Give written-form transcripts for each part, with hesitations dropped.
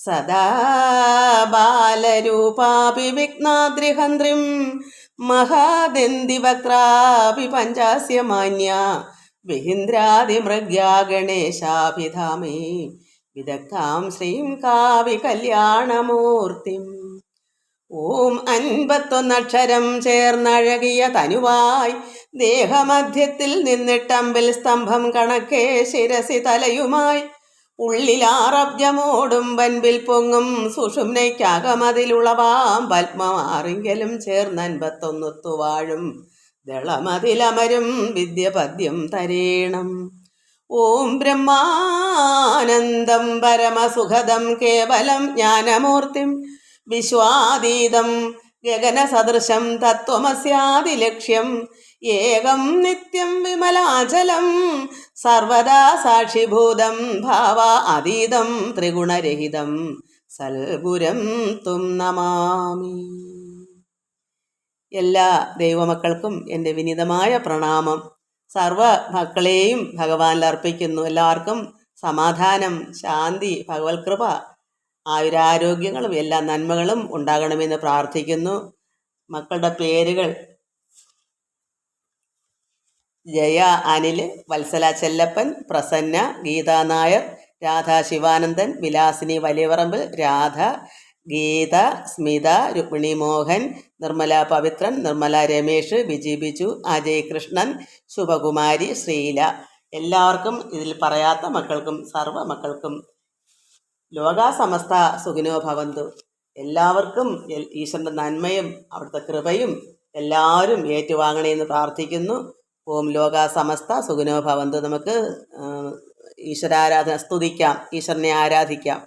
സദാ ബാലരൂപാപി വിഘ്നാദ്രിഹന്ത്രിം മഹാദന്തിവക്രാപി പഞ്ചാസ്യമാന്യ വിഹിന്ദ്രാതിമൃഗ്യാ ഗണേശാഭിധാമേ വിദഗ്ധാം ശ്രീം കാവി കല്യാണമൂർത്തിം. ഓം 51 ചേർന്നഴകിയ തനുവായി ദേഹമധ്യത്തിൽ നിന്നിട്ടമ്പിൽ സ്തംഭം കണക്കെ ശിരസി തലയുമായി ഉള്ളിലാറബ്ജമോടും വൻപിൽ പൊങ്ങും സുഷുമ്നയ്ക്കകമതിലുളവാം പത്മമാറിങ്കലും ചേർന്ന് 51 വാഴും ദളമതിലമരും വിദ്യപദ്യം തരേണം. ഓം ബ്രഹ്മാനന്ദം പരമസുഖദം കേവലം ജ്ഞാനമൂർത്തിം വിശ്വാതീതം ഗഗനസദൃശം തത്വമസ്യാദിലക്ഷ്യം ഏകം നിത്യം വിമലാചലം സർവദാ സാക്ഷിഭൂതം ഭാവ അതീതം ത്രിഗുണരഹിതം സൽഗുരം തും നമാമി. എല്ലാ ദൈവമക്കൾക്കും എൻ്റെ വിനീതമായ പ്രണാമം. സർവ മക്കളെയും ഭഗവാനിൽ അർപ്പിക്കുന്നു. എല്ലാവർക്കും സമാധാനം, ശാന്തി, ഭഗവത്കൃപ, ആയുരാരോഗ്യങ്ങളും എല്ലാ നന്മകളും ഉണ്ടാകണമെന്ന് പ്രാർത്ഥിക്കുന്നു. മക്കളുടെ പേരുകൾ: ജയ അനിൽ, വത്സല ചെല്ലപ്പൻ, പ്രസന്ന, ഗീതാ നായർ, രാധ ശിവാനന്ദൻ, വിലാസിനി വലിയപറമ്പ്, രാധ, ഗീത, സ്മിത, രുക്മിണി മോഹൻ, നിർമ്മല പവിത്രൻ, നിർമ്മല രമേഷ്, ബിജി ബിജു, അജയ് കൃഷ്ണൻ, ശുഭകുമാരി, ശ്രീല. എല്ലാവർക്കും, ഇതിൽ പറയാത്ത മക്കൾക്കും സർവ മക്കൾക്കും ലോകാസമസ്ത സുഖിനോ ഭവന്തു. എല്ലാവർക്കും ഈശ്വരൻ്റെ നന്മയും അവിടുത്തെ കൃപയും എല്ലാവരും ഏറ്റുവാങ്ങണമെന്ന് പ്രാർത്ഥിക്കുന്നു. ഓം ലോകാസമസ്ത സുഖിനോ ഭവന്തു. നമുക്ക് ഈശ്വരാരാധന സ്തുതിക്കാം, ഈശ്വരനെ ആരാധിക്കാം.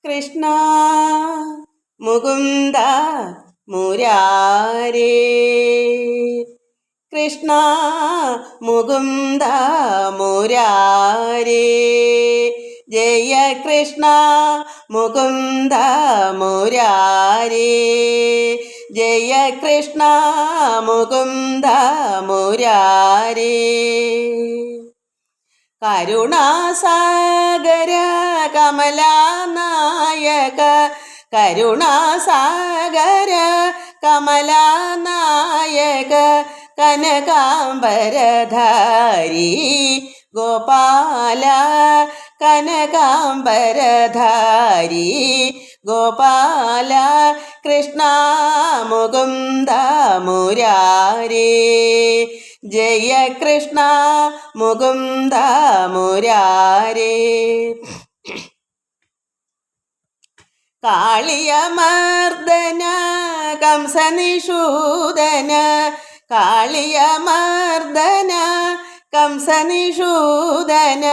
കൃഷ്ണ മുകുന്ദ മുരാരേ, കൃഷ്ണ മുകുന്ദ മുരാരേ, ജയ കൃഷ്ണ മുകുന്ദ മുരാരേ, ജയ കൃഷ്ണ മുകുന്ദ മുരാരേ. കരുണാസാഗര കമലാനായക, കരുണാസാഗര കമലാനായക, കനകാംബരധാരി ഗോപാല, കനകാംബരധാരി ഗോപാല, കൃഷ്ണ മുകുന്ദ മുരാരേ, ജയ കൃഷ്ണ മുകുന്ദ മുരാരേ. കാളിയമർദ്ദന കംസനിഷൂദന, കാളിയമർദ്ദന കംസനിഷൂദന,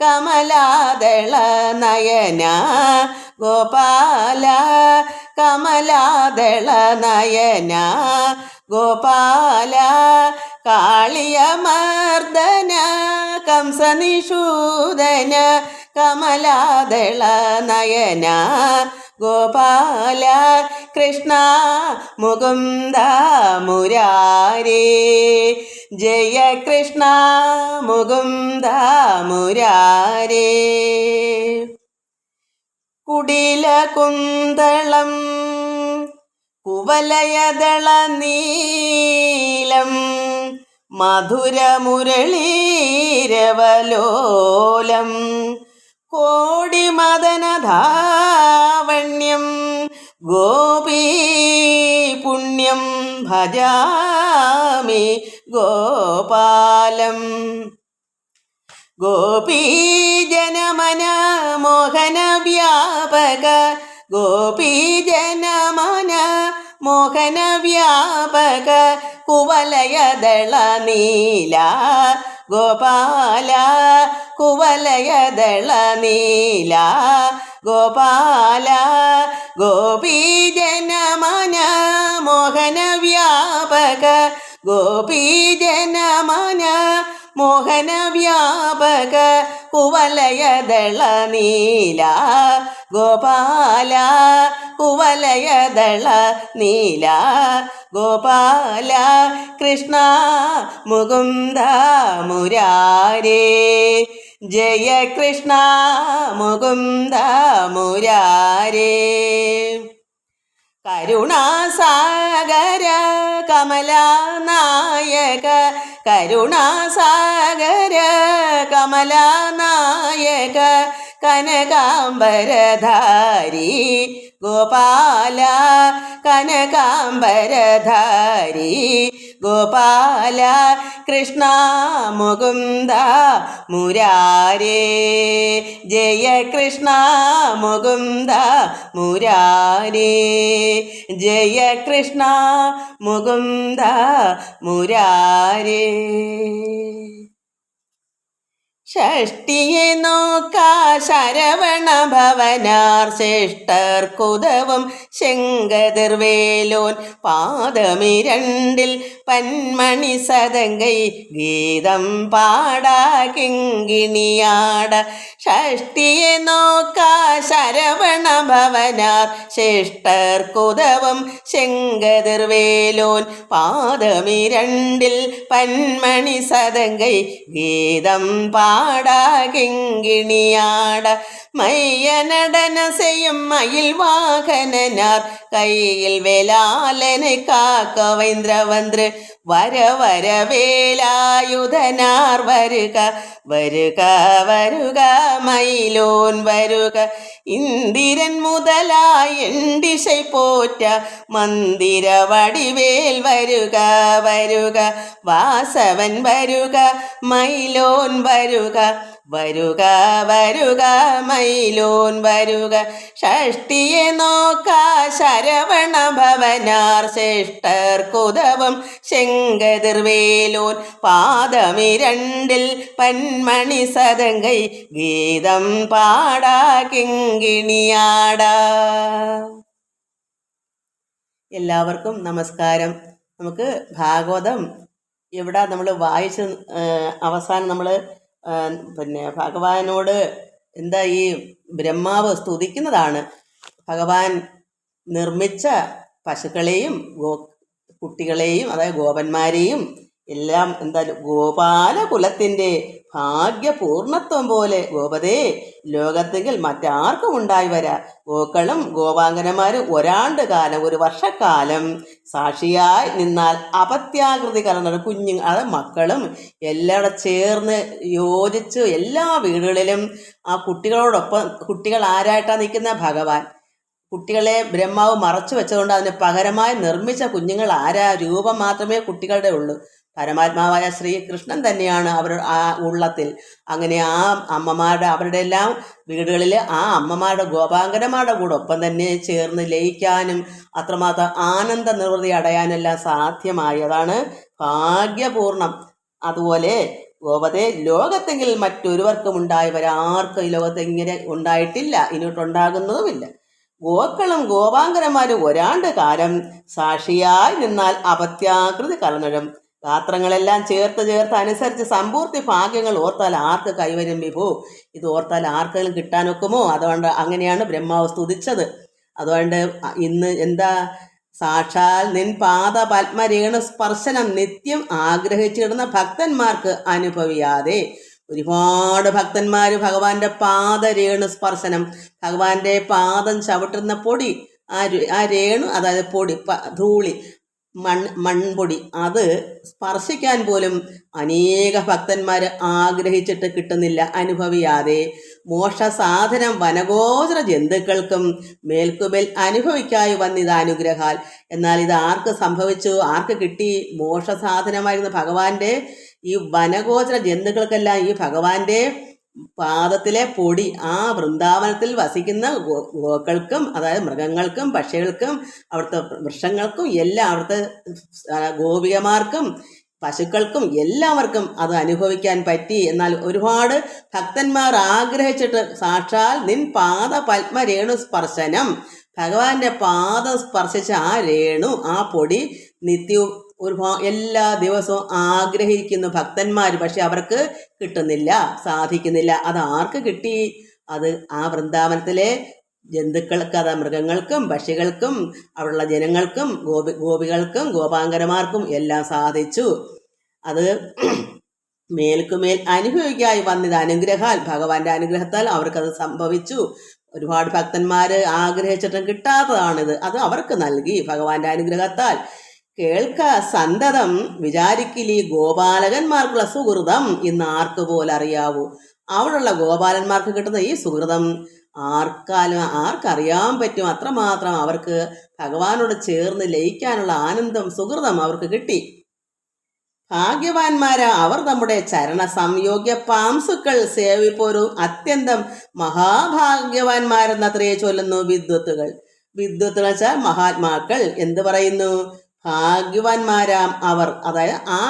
കമലാദള നയന ഗോപാല, കമലാദള നയന ഗോപാല, കാളിയമർദ്ദന കംസനിഷൂദന, കമലാദള നയന ഗോപാല, കൃഷ്ണ മുകുന്ദ മുരാരേ, ജയ കൃഷ്ണ മുകുന്ദ മുരാരേ. കുടില കുന്തളം കുവലയദള നീലം, മധുരമുരളീരവലോലം, കോടിമദനധാവണ്യം, ഗോപീ പുണ്യം ഭജാമി ഗോപാലം. ഗോപീജനമന മോഹന വ്യാപക, ഗോപീജനമന മോഹന വ്യാപക, കുവലയദള നീല ഗോപാല, കുവലയദള നീല ഗോപാല, ഗോപീജനമന മോഹന വ്യാപക, ഗോപീജനമന മോഹന വ്യാപക, കുവലയദള നീല ഗോപാല, കുവലയദള നീല ഗോപാല, കൃഷ്ണ മുകുന്ദ മുരാരേ, ജയ കൃഷ്ണ മുകുന്ദ മുരാരേ. കരുണാസാഗര കമലാനായക കരുണാസാഗര കമലാനായക കനകാംബരധാരി ഗോപാല കനകാംബരധാരി ഗോപാല കൃഷ്ണ മുകുന്ദ മുരാരേ. ജയ കൃഷ്ണ മുകുന്ദ മുരാരേ. ജയ കൃഷ്ണ മുകുന്ദ മുരാരേ. ഷഷ്ടിയെ നോക്കാ ശരവണ ഭവനാർ ശ്രേഷ്ഠർക്കുതവും ശങ്കതിർവേലോൻ പാദമിരണ്ടിൽ പന്മണി സതങ്കൈ ഗീതം പാടാ കിങ്കിണിയാട. ഷഷ്ടിയെ നോക്കാ ശരവണ ഭവനാർ ശ്രേഷ്ഠർക്കുതവും ശങ്കതിർവേലോൻ പാദമിരണ്ടിൽ പന്മണി സതങ്കൈ ഗീതം പാടാ കിങ്കിണിയാട. മയ്യനടന ചെയ്യും മയിൽ വാഹനനാർ കയ്യിൽ വേലാലനെ കാക്കവൈന്ദ്രവന്ദ്ര വര വരവേലായുധനാർ വരുക വരുക വരുക മയിലോൻ വരുക. ഇന്ദിരൻ മുതലായി എണ്ടിശை പോറ്റ മന്ദിര വടിവേൽ വരുക വരുക വാസവൻ വരുക മയിലോൻ വരുക വരുക വരുക മയിലോൻ വരുക. ഷഷ്ടിയെ നോക്കാ ശരവണ ഭവനാർ ശ്രേഷ്ഠർക്കുതവും ശങ്കതിർവേലോൻ പാദമിരണ്ടിൽ പന്മണി സതങ്കൈ ഗീതം പാടാ കിങ്കിണിയാട. എല്ലാവർക്കും നമസ്കാരം. നമുക്ക് ഭാഗവതം ഇവിടെ നമ്മൾ വായിച്ച് അവസാനം നമ്മൾ ഭഗവാനോട് എന്താ ഈ ബ്രഹ്മാവ് സ്തുതിക്കുന്നതാണ്. ഭഗവാൻ നിർമ്മിച്ച പശുക്കളെയും കുട്ടികളെയും അതായത് ഗോപന്മാരെയും എല്ലാം എന്താ ഗോപാലകുലത്തിൻ്റെ ഭാഗ്യപൂർണത്വം പോലെ ഗോപതേ ലോകത്തെങ്കിൽ മറ്റാർക്കും ഉണ്ടായി വരാ. ഗോക്കളും ഗോപാങ്കനമാരും ഒരാണ്ട് കാലം ഒരു വർഷക്കാലം സാക്ഷിയായി നിന്നാൽ അപത്യാകൃതി കലർന്ന കുഞ്ഞു അത് മക്കളും എല്ലാവരും ചേർന്ന് യോജിച്ച് എല്ലാ വീടുകളിലും ആ കുട്ടികളോടൊപ്പം കുട്ടികൾ ആരായിട്ടാണ് നിൽക്കുന്ന ഭഗവാൻ. കുട്ടികളെ ബ്രഹ്മാവ് മറച്ചു വെച്ചതുകൊണ്ട് അതിന് പകരമായി നിർമ്മിച്ച കുഞ്ഞുങ്ങൾ ആരാ രൂപം മാത്രമേ കുട്ടികളുടെ ഉള്ളൂ. പരമാത്മാവായ ശ്രീകൃഷ്ണൻ തന്നെയാണ് അവർ ആ ഉള്ളത്തിൽ. അങ്ങനെ ആ അമ്മമാരുടെ അവരുടെ എല്ലാം വീടുകളിൽ ആ അമ്മമാരുടെ ഗോപാങ്കനമാരുടെ കൂടെ ഒപ്പം തന്നെ ചേർന്ന് ലയിക്കാനും അത്രമാത്രം ആനന്ദ നിർവൃതി അടയാനെല്ലാം സാധ്യമായി. അതാണ് ഭാഗ്യപൂർണം. അതുപോലെ ഗോപതേ ലോകത്തെങ്കിൽ മറ്റൊരുവർക്കും ഉണ്ടായി വരാർക്കും ഈ ലോകത്ത് ഇങ്ങനെ ഉണ്ടായിട്ടില്ല, ഇനിയിട്ടുണ്ടാകുന്നതുമില്ല. ഗോക്കളും ഗോപാങ്കനമാരും ഒരാണ്ട് കാലം സാക്ഷിയായി നിന്നാൽ അപത്യാകൃതി കലർന്നിടും. ഗാത്രങ്ങളെല്ലാം ചേർത്ത് അനുസരിച്ച് സമ്പൂർത്തി ഭാഗ്യങ്ങൾ ഓർത്താൽ ആർക്ക് കൈവരും വിഭു? ഇത് ഓർത്താൽ ആർക്കെങ്കിലും കിട്ടാനൊക്കുമോ? അതുകൊണ്ട് അങ്ങനെയാണ് ബ്രഹ്മാവ് സ്തുതിച്ചത്. അതുകൊണ്ട് ഇന്ന് എന്താ സാക്ഷാൽ നിൻ പാദ പത്മരേണു സ്പർശനം നിത്യം ആഗ്രഹിച്ചിടുന്ന ഭക്തന്മാർക്ക് അനുഭവിയാതെ ഒരുപാട് ഭക്തന്മാർ ഭഗവാന്റെ പാദരേണു സ്പർശനം, ഭഗവാന്റെ പാദം ചവിട്ടുന്ന പൊടി, ആ രേണു അതായത് പൊടി ധൂളി മൺപൊടി അത് സ്പർശിക്കാൻ പോലും അനേക ഭക്തന്മാർ ആഗ്രഹിച്ചിട്ട് കിട്ടുന്നില്ല, അനുഭവിയാതെ. മോക്ഷസാധനം വനഗോചര ജന്തുക്കൾക്കും മേൽക്കുമേൽ അനുഭവിക്കായി വന്നിതാനുഗ്രഹാൽ. എന്നാൽ ഇത് ആർക്ക് സംഭവിച്ചു, ആർക്ക് കിട്ടി? മോക്ഷസാധനമായിരുന്ന ഭഗവാന്റെ ഈ വനഗോചര ജന്തുക്കൾക്കെല്ലാം ഈ ഭഗവാന്റെ പാദത്തിലെ പൊടി ആ വൃന്ദാവനത്തിൽ വസിക്കുന്ന ഗോക്കൾക്കും അതായത് മൃഗങ്ങൾക്കും പക്ഷികൾക്കും അവിടുത്തെ വൃക്ഷങ്ങൾക്കും എല്ലാം അവിടുത്തെ ഗോപികമാർക്കും പശുക്കൾക്കും എല്ലാവർക്കും അത് അനുഭവിക്കാൻ പറ്റി. എന്നാൽ ഒരുപാട് ഭക്തന്മാർ ആഗ്രഹിച്ചിട്ട് സാക്ഷാൽ നിൻ പാദ പത്മ രേണു സ്പർശനം, ഭഗവാന്റെ പാദം സ്പർശിച്ച ആ രേണു ആ പൊടി നിത്യവും എല്ലാ ദിവസവും ആഗ്രഹിക്കുന്നു ഭക്തന്മാർ. പക്ഷെ അവർക്ക് കിട്ടുന്നില്ല, സാധിക്കുന്നില്ല. അത് ആർക്ക് കിട്ടി? അത് ആ വൃന്ദാവനത്തിലെ ജന്തുക്കൾക്ക്, അത് മൃഗങ്ങൾക്കും പക്ഷികൾക്കും അവിടെയുള്ള ജനങ്ങൾക്കും ഗോപികൾക്കും ഗോപാങ്കനമാർക്കും എല്ലാം സാധിച്ചു. അത് മേൽക്കുമേൽ അനുഭവിക്കായി വന്നത് അനുഗ്രഹാൽ, ഭഗവാന്റെ അനുഗ്രഹത്താൽ അവർക്കത് സംഭവിച്ചു. ഒരുപാട് ഭക്തന്മാർ ആഗ്രഹിച്ചിട്ടും കിട്ടാത്തതാണിത്. അത് അവർക്ക് നൽകി ഭഗവാന്റെ അനുഗ്രഹത്താൽ. കേൾക്ക സന്തതം വിചാരിക്കിലി ഗോപാലകന്മാർക്കുള്ള സുഹൃതം ഇന്ന് ആർക്ക് പോലെ അറിയാവൂ. അവിടെയുള്ള ഗോപാലന്മാർക്ക് കിട്ടുന്ന ഈ സുഹൃതം ആർക്കറിയാൻ പറ്റും. അത്രമാത്രം അവർക്ക് ഭഗവാനോട് ചേർന്ന് ലയിക്കാനുള്ള ആനന്ദം, സുഹൃതം അവർക്ക് കിട്ടി. ഭാഗ്യവാന്മാരാ അവർ നമ്മുടെ ചരണ സംയോഗ്യ പാംസുക്കൾ സേവിപ്പോരു അത്യന്തം മഹാഭാഗ്യവാന്മാരെന്നത്രേ ചൊല്ലുന്നു വിദ്വത്തുകൾ. വിദ്വത്തുകൾ വെച്ചാൽ മഹാത്മാക്കൾ. എന്ത് പറയുന്നു? ഭാഗ്യവാന്മാരാം അവർ, അതായത് ആ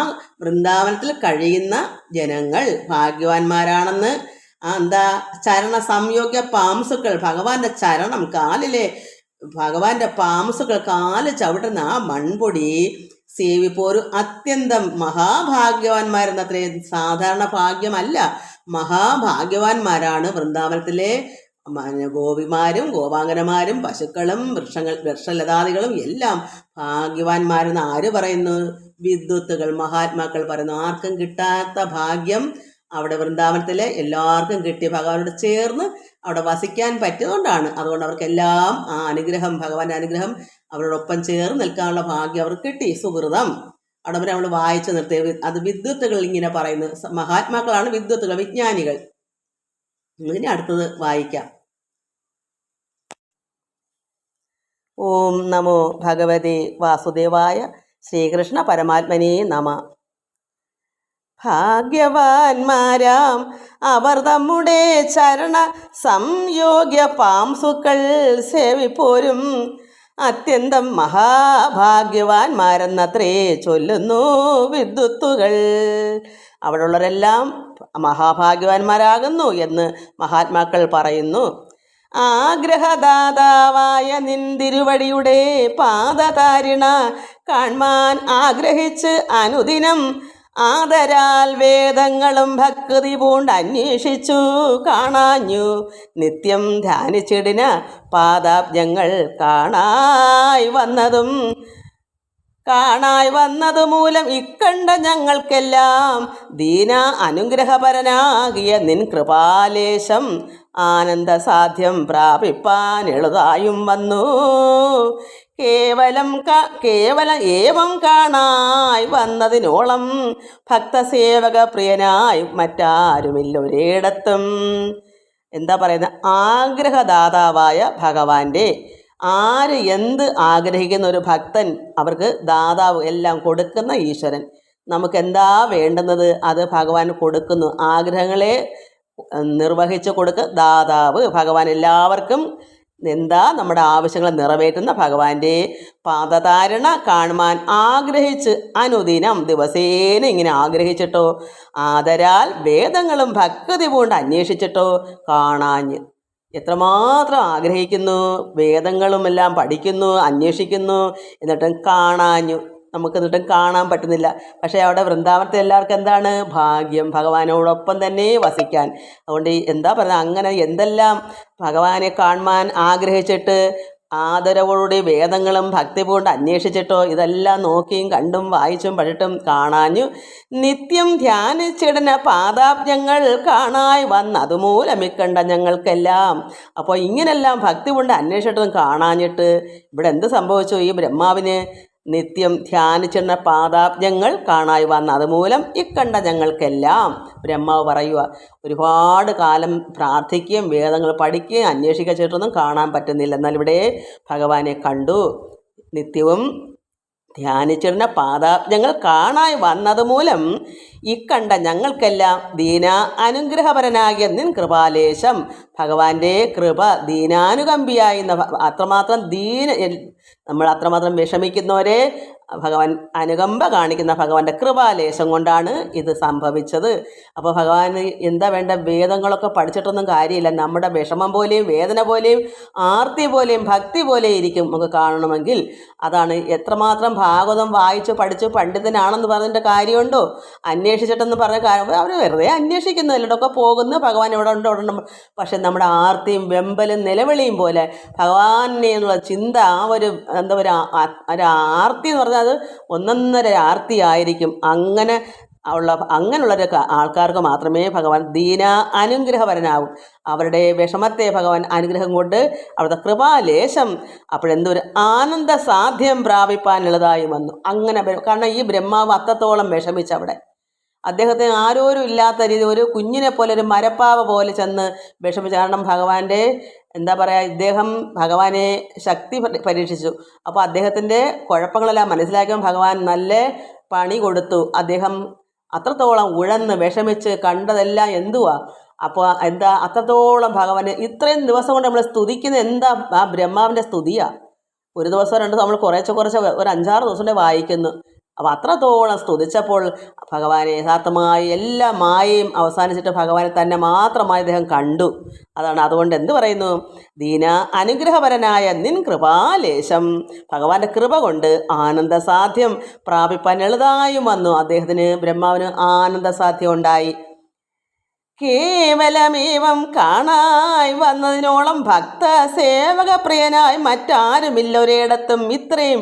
വൃന്ദാവനത്തിൽ കഴിയുന്ന ജനങ്ങൾ ഭാഗ്യവാന്മാരാണെന്ന്. എന്താ? ചരണ സംയോഗ്യ പാംസുക്കൾ, ഭഗവാന്റെ ചരണം, കാലിലെ ഭഗവാന്റെ പാംസുകൾ, കാല് ചവിട്ടുന്ന ആ മൺപൊടി സേവിപ്പോരു അത്യന്തം മഹാഭാഗ്യവാന്മാരെന്നത്രേ. സാധാരണ ഭാഗ്യമല്ല, മഹാഭാഗ്യവാന്മാരാണ് വൃന്ദാവനത്തിലെ ഗോപിമാരും ഗോപാംഗനമാരും പശുക്കളും വൃക്ഷലതാദികളും എല്ലാം ഭാഗ്യവാന്മാരെന്ന് ആര് പറയുന്നു? വിദ്വത്തുകൾ, മഹാത്മാക്കൾ പറയുന്നു. ആർക്കും കിട്ടാത്ത ഭാഗ്യം അവിടെ വൃന്ദാവനത്തിലെ എല്ലാവർക്കും കിട്ടി. ഭഗവാനോട് ചേർന്ന് അവിടെ വസിക്കാൻ പറ്റിയതുകൊണ്ടാണ്. അതുകൊണ്ട് അവർക്കെല്ലാം ആ അനുഗ്രഹം, ഭഗവാന്റെ അനുഗ്രഹം, അവരോടൊപ്പം ചേർന്ന് നിൽക്കാനുള്ള ഭാഗ്യം അവർക്ക് കിട്ടി. സുഹൃതം അവിടെ വരെ നമ്മൾ വായിച്ചു നിർത്തിയ അത് വിദ്വത്തുകൾ ഇങ്ങനെ പറയുന്നു. മഹാത്മാക്കളാണ് വിദ്വത്തുകൾ, വിജ്ഞാനികൾ. ഇനി അടുത്തത് വായിക്കാം. ഓം നമോ ഭഗവതി വാസുദേവായ. ശ്രീകൃഷ്ണ പരമാത്മനേ നമ. ഭാഗ്യവാന്മാരാം അവർ നമ്മുടെ ചരണ സംയോഗ്യ പാംസുക്കൾ സേവിപ്പോരും അത്യന്തം മഹാഭാഗ്യവാന്മാരെന്നത്രേ ചൊല്ലുന്നു വിദ്വത്തുകൾ. അവിടെയുള്ളവരെല്ലാം മഹാഭാഗ്യവാന്മാരാകുന്നു എന്ന് മഹാത്മാക്കൾ പറയുന്നു. ആഗ്രഹദാതാവായ നിന്തിരുവടിയുടെ പാദതാരിണ കാൺമാൻ ആഗ്രഹിച്ച് അനുദിനം ആദരാൽ വേദങ്ങളും ഭക്തി പൂണ്ട് അന്വേഷിച്ചു കാണാഞ്ഞു നിത്യം ധ്യാനിച്ചിടിന പാദാബ്ജങ്ങൾ കാണായി വന്നതു മൂലം ഇക്കണ്ട ഞങ്ങൾക്കെല്ലാം ദീന അനുഗ്രഹപരനാകിയ നിൻ കൃപാലേശം ആനന്ദസാധ്യം പ്രാപിപ്പാൻ എളുതായും വന്നു. കേവലം ഏവം കാണായി വന്നതിനോളം ഭക്തസേവക പ്രിയനായി മറ്റാരുമില്ല ഒരിടത്തും. എന്താ പറയുന്നത്? ആഗ്രഹദാതാവായ ഭഗവാന്റെ, ആര് എന്ത് ആഗ്രഹിക്കുന്ന ഒരു ഭക്തൻ അവർക്ക് ദാതാവ് എല്ലാം കൊടുക്കുന്ന ഈശ്വരൻ. നമുക്കെന്താ വേണ്ടുന്നത് അത് ഭഗവാൻ കൊടുക്കുന്നു. ആഗ്രഹങ്ങളെ നിർവഹിച്ചു ദാതാവ് ഭഗവാൻ. എല്ലാവർക്കും എന്താ നമ്മുടെ ആവശ്യങ്ങൾ നിറവേറ്റുന്ന ഭഗവാന്റെ പാദധാരണ കാണുവാൻ ആഗ്രഹിച്ച് അനുദിനം ദിവസേന ഇങ്ങനെ ആഗ്രഹിച്ചിട്ടോ ആദരാൽ വേദങ്ങളും ഭക്തി പൂണ്ട് അന്വേഷിച്ചിട്ടോ കാണാഞ്ഞ്. എത്രമാത്രം ആഗ്രഹിക്കുന്നു, വേദങ്ങളും എല്ലാം പഠിക്കുന്നു, അന്വേഷിക്കുന്നു, എന്നിട്ടും കാണാഞ്ഞു. നമുക്ക് എന്നിട്ടും കാണാൻ പറ്റുന്നില്ല. പക്ഷേ അവിടെ വൃന്ദാവനത്തിൽ എല്ലാവർക്കും എന്താണ്? ഭാഗ്യം, ഭഗവാനോടൊപ്പം തന്നെ വസിക്കാൻ. അതുകൊണ്ട് എന്താ പറയുക, അങ്ങനെ എന്തെല്ലാം ഭഗവാനെ കാണുവാൻ ആഗ്രഹിച്ചിട്ട് ആദരവോടുകൂടി വേദങ്ങളും ഭക്തി പൂണ്ട് അന്വേഷിച്ചിട്ടോ ഇതെല്ലാം നോക്കിയും കണ്ടും വായിച്ചും പഠിട്ടും കാണാഞ്ഞു നിത്യം ധ്യാനിച്ചിടന പാദാബ്ജങ്ങൾ കാണായി വന്നതുമൂലമിക്കണ്ട ഞങ്ങൾക്കെല്ലാം. അപ്പോൾ ഇങ്ങനെല്ലാം ഭക്തി കൊണ്ട് അന്വേഷിച്ചിട്ടും കാണാഞ്ഞിട്ട് ഇവിടെ എന്ത് സംഭവിച്ചു? ഈ ബ്രഹ്മാവിന് നിത്യം ധ്യാനിച്ചിടുന്ന പാദാബ്ജങ്ങൾ കാണായി വന്ന അതുമൂലം ഇക്കണ്ട ഞങ്ങൾക്കെല്ലാം. ബ്രഹ്മാവ് പറയുക, ഒരുപാട് കാലം പ്രാർത്ഥിക്കുകയും വേദങ്ങൾ പഠിക്കുകയും അന്വേഷിക്കുകയും ചെയ്തിട്ടൊന്നും കാണാൻ പറ്റുന്നില്ല. എന്നാൽ ഇവിടെ ഭഗവാനെ കണ്ടു. നിത്യവും ധ്യാനിച്ചിരുന്ന പാദാബ്ജങ്ങൾ കാണായി വന്നതുമൂലം ഇക്കണ്ട ഞങ്ങൾക്കെല്ലാം ദീന അനുഗ്രഹപരനാകിയ നിൻ കൃപാലേശം. ഭഗവാന്റെ കൃപ ദീനാനുകമ്പിയായി. അത്രമാത്രം നമ്മൾ അത്രമാത്രം വിഷമിക്കുന്നവരെ ഭഗവാൻ അനുകമ്പ കാണിക്കുന്ന ഭഗവാന്റെ കൃപാലേശം കൊണ്ടാണ് ഇത് സംഭവിച്ചത്. അപ്പോൾ ഭഗവാന് എന്താ വേണ്ട? വേദങ്ങളൊക്കെ പഠിച്ചിട്ടൊന്നും കാര്യമില്ല. നമ്മുടെ വിഷമം പോലെയും വേദന പോലെയും ആർത്തി പോലെയും ഭക്തി പോലെ ഇരിക്കും നമുക്ക് കാണണമെങ്കിൽ. അതാണ് എത്രമാത്രം ഭാഗവതം വായിച്ചു പഠിച്ചു പണ്ഡിതനാണെന്ന് പറഞ്ഞിട്ട് കാര്യമുണ്ടോ? അന്വേഷിച്ചിട്ടെന്ന് പറഞ്ഞ കാര്യം അവർ വെറുതെ അന്വേഷിക്കുന്നു, എല്ലായിടമൊക്കെ പോകുന്നു, ഭഗവാൻ ഇവിടെ ഉണ്ട് ഇവിടെ ഉണ്ട്. പക്ഷെ നമ്മുടെ ആർത്തിയും വെമ്പലും നിലവിളിയും പോലെ ഭഗവാനെ എന്നുള്ള ചിന്ത, ആ ഒരു എന്താ പറയുക, ഒരു ആർത്തി എന്ന് പറഞ്ഞാൽ അത് ഒന്നൊന്നര ആർത്തി ആയിരിക്കും. അങ്ങനെ അങ്ങനെയുള്ളൊരു ആൾക്കാർക്ക് മാത്രമേ ഭഗവാൻ ദീന അനുഗ്രഹപരനാവും. അവരുടെ വിഷമത്തെ ഭഗവാൻ അനുഗ്രഹം കൊണ്ട് അവിടുത്തെ കൃപാലേശം അപ്പോഴെന്തൊരു ആനന്ദ സാധ്യം പ്രാപിപ്പാനുള്ളതായി വന്നു. അങ്ങനെ കാരണം ഈ ബ്രഹ്മാവ് അത്രത്തോളം വിഷമിച്ചവിടെ. അദ്ദേഹത്തിന് ആരോരും ഇല്ലാത്ത രീതി ഒരു കുഞ്ഞിനെ പോലെ, ഒരു മരപ്പാവ പോലെ ചെന്ന് വിഷമിച്ചു. കാരണം ഭഗവാന്റെ എന്താ പറയുക, ഇദ്ദേഹം ഭഗവാനെ ശക്തി പരീക്ഷിച്ചു. അപ്പോൾ അദ്ദേഹത്തിൻ്റെ കുഴപ്പങ്ങളെല്ലാം മനസ്സിലാക്കിയപ്പോൾ ഭഗവാൻ നല്ല പണി കൊടുത്തു. അദ്ദേഹം അത്രത്തോളം ഉഴന്ന് വിഷമിച്ച് കണ്ടതെല്ലാം എന്തുവാ. അപ്പോൾ എന്താ അത്രത്തോളം ഭഗവാന് ഇത്രയും ദിവസം കൊണ്ട് നമ്മൾ സ്തുതിക്കുന്ന എന്താ ആ ബ്രഹ്മാവിൻ്റെ സ്തുതിയാണ്. ഒരു ദിവസം രണ്ട് നമ്മൾ കുറേശ്ശെ ഒരു 5-6 ദിവസം കൊണ്ട് വായിക്കുന്നു. അപ്പോൾ അത്രത്തോളം സ്തുതിച്ചപ്പോൾ ഭഗവാനെ യഥാർത്ഥമായി എല്ലാ മായയും അവസാനിച്ചിട്ട് ഭഗവാനെ തന്നെ മാത്രമായി അദ്ദേഹം കണ്ടു. അതുകൊണ്ട് എന്ത് പറയുന്നു, ദീന അനുഗ്രഹപരനായ നിൻ കൃപാലേശം, ഭഗവാന്റെ കൃപ കൊണ്ട് ആനന്ദസാധ്യം പ്രാപിപ്പാൻ എളുതായും വന്നു. അദ്ദേഹത്തിന് ബ്രഹ്മാവിന് ആനന്ദസാധ്യം ഉണ്ടായി. കേവലമേവം കാണായി വന്നതിനോളം ഭക്ത സേവക പ്രിയനായി മറ്റാരുമില്ലൊരിടത്തും. ഇത്രയും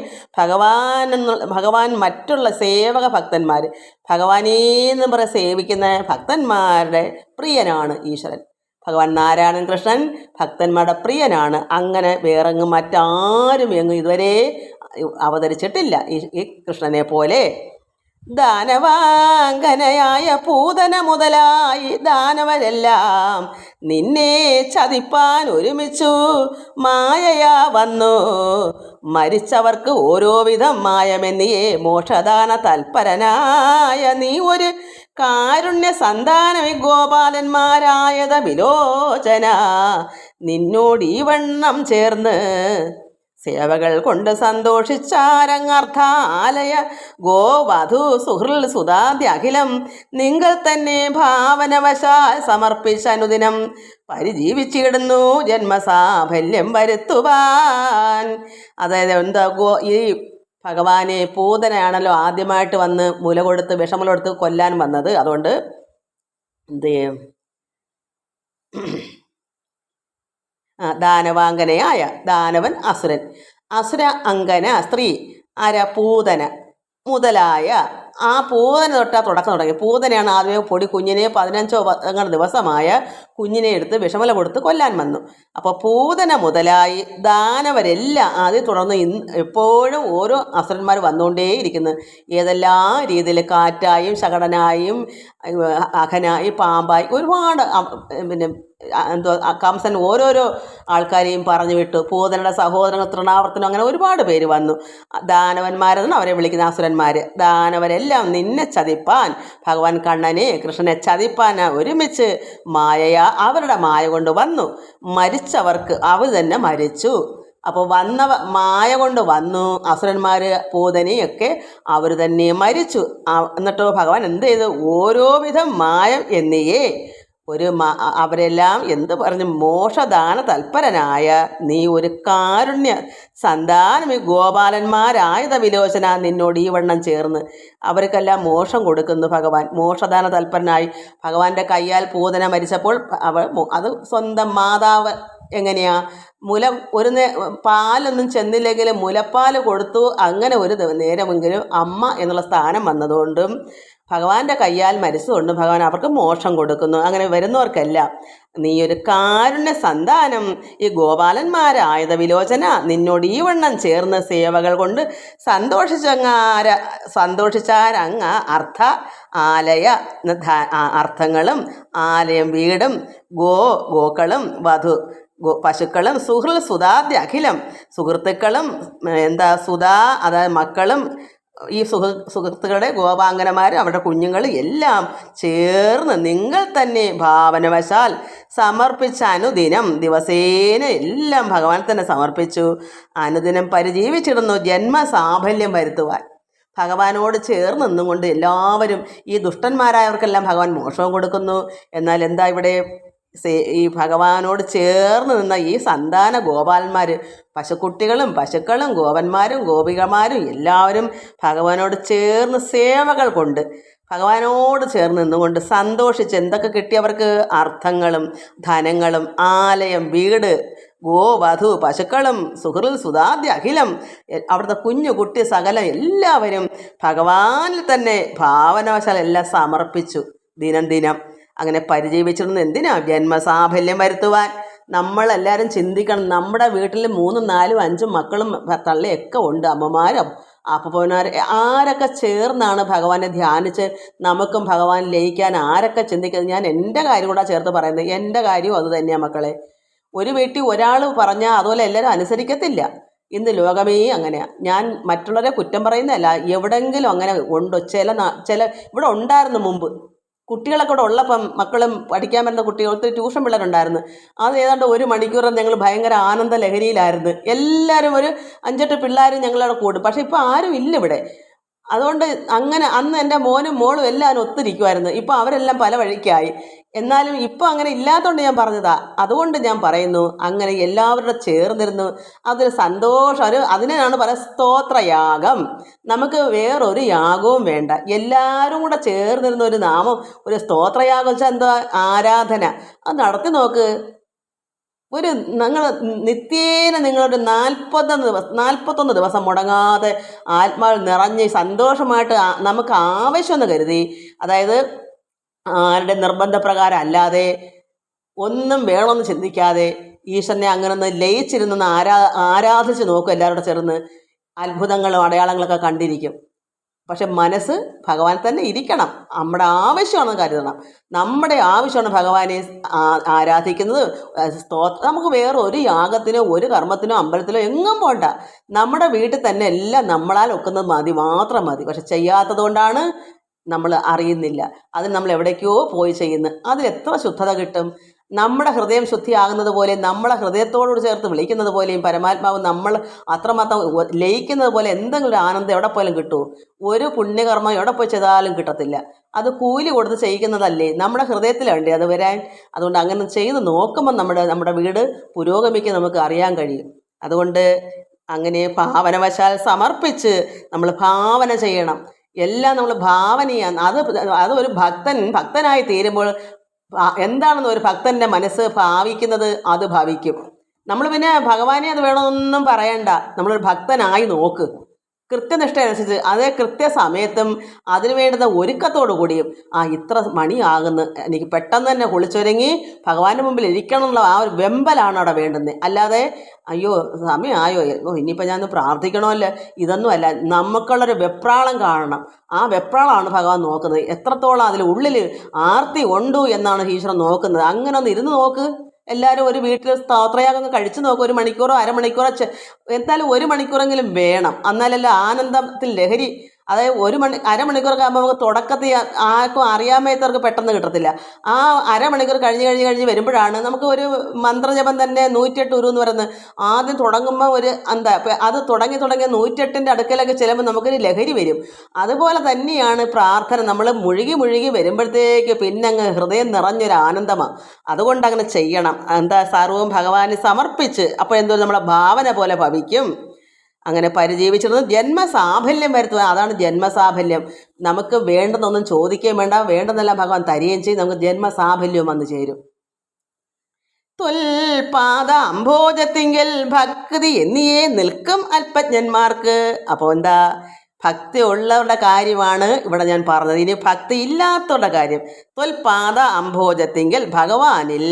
ഭഗവാൻ മറ്റുള്ള സേവക ഭക്തന്മാർ, ഭഗവാനേന്ന് പറ സേവിക്കുന്ന ഭക്തന്മാരുടെ പ്രിയനാണ് ഈശ്വരൻ. ഭഗവാൻ നാരായണൻ കൃഷ്ണൻ ഭക്തന്മാരുടെ പ്രിയനാണ്. അങ്ങനെ വേറെങ്ങും മറ്റാരും എങ്ങും ഇതുവരെ അവതരിച്ചിട്ടില്ല ഈ കൃഷ്ണനെ പോലെ. ദാനവാങ്കനയായ പൂതന മുതലായി ദാനവരെല്ലാം നിന്നെ ചതിപ്പാൻ ഒരുമിച്ചു മായയാ വന്നു. മരിച്ചവർക്ക് ഓരോ വിധം മായമെന്നിയേ മോക്ഷദാന തൽപരനായ നീ ഒരു കാരുണ്യ സന്താനമി ഗോപാലന്മാരായത വിലോചന നിന്നോട് ഈ വണ്ണം ചേർന്ന് സേവകൾ കൊണ്ട് സന്തോഷിച്ചാരങ്ങർത്ഥാലയ ഗോവധു സുഹൃൽ സുതാദ്യഖിലം നിങ്ങൾ തന്നെ ഭാവനവശാൽ സമർപ്പിച്ച അനുദിനം പരിജീവിച്ചിടുന്നു ജന്മസാഫല്യം വരുത്തുവാൻ. അതായത് എന്താ ഈ ഭഗവാനെ പൂതനയാണല്ലോ ആദ്യമായിട്ട് വന്ന് മുല കൊടുത്ത് വിഷമുല കൊടുത്ത് കൊല്ലാൻ വന്നത്. അതുകൊണ്ട് എന്ത് ചെയ്യും, ദാനവാങ്കനയായ, ദാനവൻ അസുരൻ, അസുര അങ്കന സ്ത്രീ ആരാ, പൂതന മുതലായ. ആ പൂതന തൊട്ടാ തുടക്കം തുടങ്ങി. പൂതനയാണ് ആദ്യമേ പൊടി കുഞ്ഞിനെ 15 ദിവസമായ കുഞ്ഞിനെ എടുത്ത് വിഷമല കൊടുത്ത് കൊല്ലാൻ വന്നു. അപ്പോൾ പൂതന മുതലായി ദാനവരെല്ലാം ആദ്യം തുടർന്ന് എപ്പോഴും ഓരോ അസുരന്മാർ വന്നുകൊണ്ടേയിരിക്കുന്നു. ഏതെല്ലാം രീതിയിൽ കാറ്റായും ശകടനായും അഖനായി പാമ്പായി ഒരുപാട് പിന്നെ കംസൻ ഓരോരോ ആൾക്കാരെയും പറഞ്ഞു വിട്ടു. പൂതനയുടെ സഹോദരങ്ങൾ തൃണാവർത്തനം, അങ്ങനെ ഒരുപാട് പേര് വന്നു. ദാനവന്മാരെന്നാണ് അവരെ വിളിക്കുന്ന അസുരന്മാർ. ദാനവരെല്ലാം നിന്നെ ചതിപ്പാൻ, ഭഗവാൻ കണ്ണനെ കൃഷ്ണനെ ചതിപ്പാൻ ഒരുമിച്ച് മായയാ അവരുടെ മായ കൊണ്ട് വന്നു. മരിച്ചവർക്ക് അവർ തന്നെ മരിച്ചു. അപ്പോൾ മായ കൊണ്ട് വന്നു അസുരന്മാർ പൂതനയൊക്കെ അവർ തന്നെ മരിച്ചു. എന്നിട്ടോ ഭഗവാൻ എന്ത് ചെയ്തു, ഓരോ വിധം മായം എന്നിയേ അവരെല്ലാം എന്ത് പറഞ്ഞു, മോക്ഷദാന തൽപരനായ നീ ഒരു കാരുണ്യ സന്താനം ഈ ഗോപാലന്മാരായത വിലോചന നിന്നോട് ഈ വണ്ണം ചേർന്ന് അവർക്കെല്ലാം മോക്ഷം കൊടുക്കുന്നു ഭഗവാൻ. മോക്ഷദാന തൽപരനായി ഭഗവാന്റെ കയ്യാൽ പൂതന മരിച്ചപ്പോൾ അത് സ്വന്തം മാതാവ് എങ്ങനെയാ ഒരു പാലൊന്നും ചെന്നില്ലെങ്കിൽ മുലപ്പാൽ കൊടുത്തു. അങ്ങനെ ഒരു നേരമെങ്കിലും അമ്മ എന്നുള്ള സ്ഥാനം വന്നതുകൊണ്ടും ഭഗവാന്റെ കയ്യാൽ മരിച്ചതുകൊണ്ട് ഭഗവാൻ അവർക്ക് മോക്ഷം കൊടുക്കുന്നു. അങ്ങനെ വരുന്നവർക്കെല്ലാം നീ ഒരു കാരുണ്യ സന്താനം ഈ ഗോപാലന്മാരായത വിലോചന നിന്നോട് ഈ വണ്ണം ചേർന്ന് സേവകൾ കൊണ്ട് സന്തോഷിച്ചാരങ്ങ അർത്ഥ ആലയ അർത്ഥങ്ങളും ആലയം വീടും ഗോക്കളും വധു പശുക്കളും സുഹൃൽ സുതാദ്യ അഖിലം സുഹൃത്തുക്കളും സുതാ അതായത് മക്കളും ഈ സുഹൃത്തുക്കളുടെ ഗോപാംഗനമാരും അവരുടെ കുഞ്ഞുങ്ങൾ എല്ലാം ചേർന്ന് നിങ്ങൾ തന്നെ ഭാവനവശാൽ സമർപ്പിച്ച അനുദിനം ദിവസേന എല്ലാം ഭഗവാൻ തന്നെ സമർപ്പിച്ചു. അനുദിനം പരിജീവിച്ചിടുന്നു ജന്മസാഫല്യം വരുത്തുവാൻ. ഭഗവാനോട് ചേർന്ന് നിന്നുകൊണ്ട് എല്ലാവരും ഈ ദുഷ്ടന്മാരായവർക്കെല്ലാം ഭഗവാൻ മോക്ഷവും കൊടുക്കുന്നു. എന്നാൽ എന്താ ഇവിടെ ഈ ഭഗവാനോട് ചേർന്ന് നിന്ന ഈ സന്താന ഗോപാലന്മാർ, പശുക്കളും ഗോപന്മാരും ഗോപികമാരും എല്ലാവരും ഭഗവാനോട് ചേർന്ന് സേവകൾ കൊണ്ട് ഭഗവാനോട് ചേർന്ന് നിന്നുകൊണ്ട് സന്തോഷിച്ച് എന്തൊക്കെ കിട്ടിയവർക്ക് അർത്ഥങ്ങളും ധനങ്ങളും ആലയം വീട് ഗോവധു പശുക്കളും സുഹൃൽ സുതാദ്യ അഖിലം അവിടുത്തെ കുഞ്ഞു കുട്ടി സകലം എല്ലാവരും ഭഗവാനിൽ തന്നെ ഭാവനവശാൽ എല്ലാം സമർപ്പിച്ചു. ദിനം ദിനം അങ്ങനെ പരിജീവിച്ചിരുന്നത് എന്തിനാ? ജന്മസാഫല്യം വരുത്തുവാൻ. നമ്മളെല്ലാവരും ചിന്തിക്കണം, നമ്മുടെ വീട്ടിൽ 3, 4, 5 മക്കളും തള്ളിയൊക്കെ ഉണ്ട്, അമ്മമാരും അപ്പന്മാർ ആരൊക്കെ ചേർന്നാണ് ഭഗവാനെ ധ്യാനിച്ച് നമുക്കും ഭഗവാൻ ലയിക്കാൻ ആരൊക്കെ ചിന്തിക്കുന്നത്. ഞാൻ എൻ്റെ കാര്യം കൂടെ ചേർത്ത് പറയുന്നത്, എൻ്റെ കാര്യവും അത് തന്നെയാണ് മക്കളെ. ഒരു വീട്ടിൽ ഒരാൾ പറഞ്ഞാൽ അതുപോലെ എല്ലാവരും അനുസരിക്കത്തില്ല. ഇന്ന് ലോകമേ അങ്ങനെയാണ്. ഞാൻ മറ്റുള്ളവരെ കുറ്റം പറയുന്നതല്ല, എവിടെയെങ്കിലും അങ്ങനെ ഉണ്ടോ? ചില ഇവിടെ ഉണ്ടായിരുന്നു മുമ്പ് കുട്ടികളൊക്കെ ഇവിടെ ഉള്ളപ്പം മക്കളും പഠിക്കാൻ വരുന്ന കുട്ടികൾ ഒത്തിരി ട്യൂഷൻ പിള്ളേരുണ്ടായിരുന്നു. അത് ഏതാണ്ട് 1 മണിക്കൂർ ഞങ്ങൾ ഭയങ്കര ആനന്ദ ലഹരിയിലായിരുന്നു. എല്ലാവരും ഒരു 5-8 പിള്ളേരും ഞങ്ങളവിടെ കൂടും. പക്ഷെ ഇപ്പോൾ ആരും ഇല്ല ഇവിടെ. അതുകൊണ്ട് അങ്ങനെ അന്ന് എൻ്റെ മോനും മോളും എല്ലാവരും ഒത്തിരിക്കുമായിരുന്നു. ഇപ്പോൾ അവരെല്ലാം പല വഴിക്കായി. എന്നാലും ഇപ്പോൾ അങ്ങനെ ഇല്ലാത്തതുകൊണ്ട് ഞാൻ പറഞ്ഞതാ. അതുകൊണ്ട് ഞാൻ പറയുന്നു, അങ്ങനെ എല്ലാവരുടെ ചേർന്നിരുന്നു അതൊരു സന്തോഷം. അതിനാണ് പറയുക സ്തോത്രയാഗം. നമുക്ക് വേറൊരു യാഗവും വേണ്ട, എല്ലാവരും കൂടെ ചേർന്നിരുന്ന ഒരു നാമം, ഒരു സ്തോത്രയാഗം വെച്ചാൽ എന്താ? ആരാധന. അത് നടത്തി നോക്ക്. നിങ്ങൾ നിത്യേന നിങ്ങളൊരു 41 ദിവസം മുടങ്ങാതെ ആത്മാവിൽ നിറഞ്ഞ് സന്തോഷമായിട്ട് നമുക്ക് ആവശ്യമെന്ന് കരുതി, അതായത് ആരുടെ നിർബന്ധപ്രകാരം അല്ലാതെ ഒന്നും വേണമെന്ന് ചിന്തിക്കാതെ ഈശ്വരനെ അങ്ങനെ ഒന്ന് ലയിച്ചിരുന്നൊന്ന് ആരാധിച്ച് നോക്കും. എല്ലാവരോടും ചേർന്ന് അത്ഭുതങ്ങളും അടയാളങ്ങളൊക്കെ കണ്ടിരിക്കും. പക്ഷെ മനസ്സ് ഭഗവാൻ തന്നെ ഇരിക്കണം. നമ്മുടെ ആവശ്യമാണെന്ന് കരുതണം. നമ്മുടെ ആവശ്യമാണ് ഭഗവാനെ ആരാധിക്കുന്നത്. നമുക്ക് വേറെ ഒരു യാഗത്തിനോ ഒരു കർമ്മത്തിനോ അമ്പലത്തിലോ എങ്ങും പോണ്ട. നമ്മുടെ വീട്ടിൽ തന്നെ എല്ലാം നമ്മളാൽ ഒക്കുന്നത് മാത്രം മതി. പക്ഷെ ചെയ്യാത്തത് കൊണ്ടാണ് നമ്മൾ അറിയുന്നില്ല. അതിന് നമ്മൾ എവിടേക്കോ പോയി ചെയ്യുന്നു. അതിലെത്ര ശുദ്ധത കിട്ടും? നമ്മുടെ ഹൃദയം ശുദ്ധിയാകുന്നത് പോലെ, നമ്മളെ ഹൃദയത്തോട് ചേർത്ത് വിളിക്കുന്നത് പോലെയും പരമാത്മാവ് നമ്മൾ അത്രമാത്രം ലയിക്കുന്നത് പോലെ എന്തെങ്കിലും ഒരു ആനന്ദം എവിടെ പോലും കിട്ടുമോ? ഒരു പുണ്യകർമ്മം എവിടെ പോയി ചെയ്താലും കിട്ടത്തില്ല. അത് കൂലി കൊടുത്ത് ചെയ്യിക്കുന്നതല്ലേ, നമ്മുടെ ഹൃദയത്തിലുണ്ട് അത് വരാൻ. അതുകൊണ്ട് അങ്ങനെ ചെയ്ത് നോക്കുമ്പോൾ നമ്മുടെ വീട് പുരോഗമിക്കാൻ നമുക്ക് അറിയാൻ കഴിയും. അതുകൊണ്ട് അങ്ങനെ ഭാവനവശാൽ സമർപ്പിച്ച് നമ്മൾ ഭാവന ചെയ്യണം. എല്ലാം നമ്മൾ ഭാവനയാണ്. അത് ഒരു ഭക്തനായി തീരുമ്പോൾ എന്താണെന്ന് ഒരു ഭക്തൻ്റെ മനസ്സ് ഭാവിക്കുന്നത് അത് ഭവിക്കും. നമ്മൾ പിന്നെ ഭഗവാനെ അത് വേണമെന്നൊന്നും പറയണ്ട. നമ്മളൊരു ഭക്തനായി നോക്ക്. കൃത്യനിഷ്ഠ അനുസരിച്ച് അതേ കൃത്യസമയത്തും അതിന് വേണ്ടുന്ന ഒരുക്കത്തോടു കൂടിയും ഇത്ര മണിയാകുന്നു, എനിക്ക് പെട്ടെന്ന് തന്നെ കുളിച്ചൊരുങ്ങി ഭഗവാന്റെ മുമ്പിൽ ഇരിക്കണം എന്നുള്ള ആ ഒരു വെമ്പലാണ് അവിടെ വേണ്ടുന്നത്. അല്ലാതെ അയ്യോ സമയമായോ, ഇനിയിപ്പോൾ ഞാൻ പ്രാർത്ഥിക്കണമല്ലോ, ഇതൊന്നും അല്ല. നമുക്കുള്ളൊരു വെപ്രാളം കാണണം. ആ വെപ്രാളമാണ് ഭഗവാൻ നോക്കുന്നത്. എത്രത്തോളം അതിൽ ഉള്ളിൽ ആർത്തി ഉണ്ടു എന്നാണ് ഈശ്വരൻ നോക്കുന്നത്. അങ്ങനെ ഒന്ന് ഇരുന്ന് നോക്ക്. എല്ലാവരും ഒരു വീട്ടിൽ സ്തോത്രയാഗം കഴിച്ചു നോക്കും. 1 മണിക്കൂറോ അരമണിക്കൂറോ എന്തായാലും 1 മണിക്കൂറെങ്കിലും വേണം. എന്നാലല്ല ആനന്ദത്തിൽ ലഹരി. അതായത് അരമണിക്കൂറൊക്കെ ആകുമ്പോൾ നമുക്ക് തുടക്കത്തിൽ ആർക്കും അറിയാമേത്തവർക്ക് പെട്ടെന്ന് കിട്ടത്തില്ല. ആ അരമണിക്കൂർ കഴിഞ്ഞ് വരുമ്പോഴാണ് നമുക്ക് ഒരു മന്ത്രജപം തന്നെ 108 ഉരു എന്ന് പറയുന്നത്. ആദ്യം തുടങ്ങുമ്പോൾ അത് തുടങ്ങി 108ൻ്റെ അടുക്കലൊക്കെ ചെല്ലുമ്പോൾ നമുക്കൊരു ലഹരി വരും. അതുപോലെ തന്നെയാണ് പ്രാർത്ഥന. നമ്മൾ മുഴുകി വരുമ്പോഴത്തേക്ക് പിന്നെ അങ്ങ് ഹൃദയം നിറഞ്ഞൊരു ആനന്ദമാണ്. അതുകൊണ്ട് അങ്ങനെ ചെയ്യണം. സർവ്വവും ഭഗവാന് സമർപ്പിച്ച് അപ്പോൾ എന്തോ നമ്മളെ ഭാവന പോലെ ഭവിക്കും. അങ്ങനെ പരിജീവിച്ചിരുന്നത് ജന്മസാഫല്യം വരുത്തുക. അതാണ് ജന്മസാഫല്യം. നമുക്ക് വേണ്ടെന്നൊന്നും ചോദിക്കുകയും വേണ്ട, വേണ്ടെന്നെല്ലാം ഭഗവാൻ തരികയും ചെയ്യും. നമുക്ക് ജന്മസാഫല്യവും വന്നു ചേരും. തൊൽപാദ അംഭോജത്തിങ്കൽ ഭക്തി എന്നിയേ നിൽക്കും അല്പജ്ഞന്മാർക്ക്. അപ്പോൾ എന്താ? ഭക്തി ഉള്ളവരുടെ കാര്യമാണ് ഇവിടെ ഞാൻ പറഞ്ഞത്. ഇനി ഭക്തി ഇല്ലാത്തവരുടെ കാര്യം. തൊൽപാദ അംഭോജത്തിങ്കൽ ഭഗവാനിൽ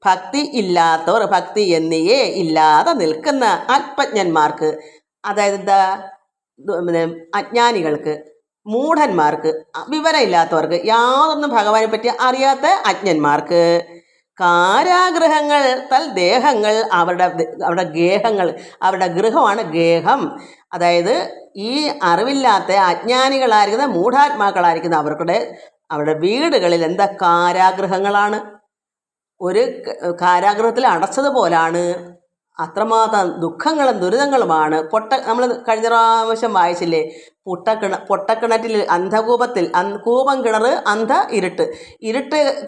ഭക്തി ഇല്ലാത്തവർ, ഭക്തി എന്നിയേ ഇല്ലാതെ നിൽക്കുന്ന അല്പജ്ഞന്മാർക്ക്, അതായത് അജ്ഞാനികൾക്ക്, മൂഢന്മാർക്ക്, വിവരമില്ലാത്തവർക്ക്, യാതൊന്നും ഭഗവാനെ പറ്റി അറിയാത്ത അജ്ഞന്മാർക്ക്, കാരാഗൃഹങ്ങൾ ദേഹങ്ങൾ, അവരുടെ ഗേഹങ്ങൾ, അവരുടെ ഗൃഹമാണ് ഗേഹം. അതായത് ഈ അറിവില്ലാത്ത അജ്ഞാനികളായിരിക്കുന്ന മൂഢാത്മാക്കളായിരിക്കുന്ന അവരുടെ വീടുകളിൽ എന്താ കാരാഗൃഹങ്ങളാണ്. ഒരു കാരാഗൃഹത്തിൽ അടച്ചതുപോലാണ്. അത്രമാത്രം ദുഃഖങ്ങളും ദുരിതങ്ങളുമാണ്. നമ്മൾ കഴിഞ്ഞ പ്രാവശ്യം വായിച്ചില്ലേ, പൊട്ടക്കിണറ്റിൽ അന്ധകൂപത്തിൽ, കൂപം കിണർ ഇരുട്ട്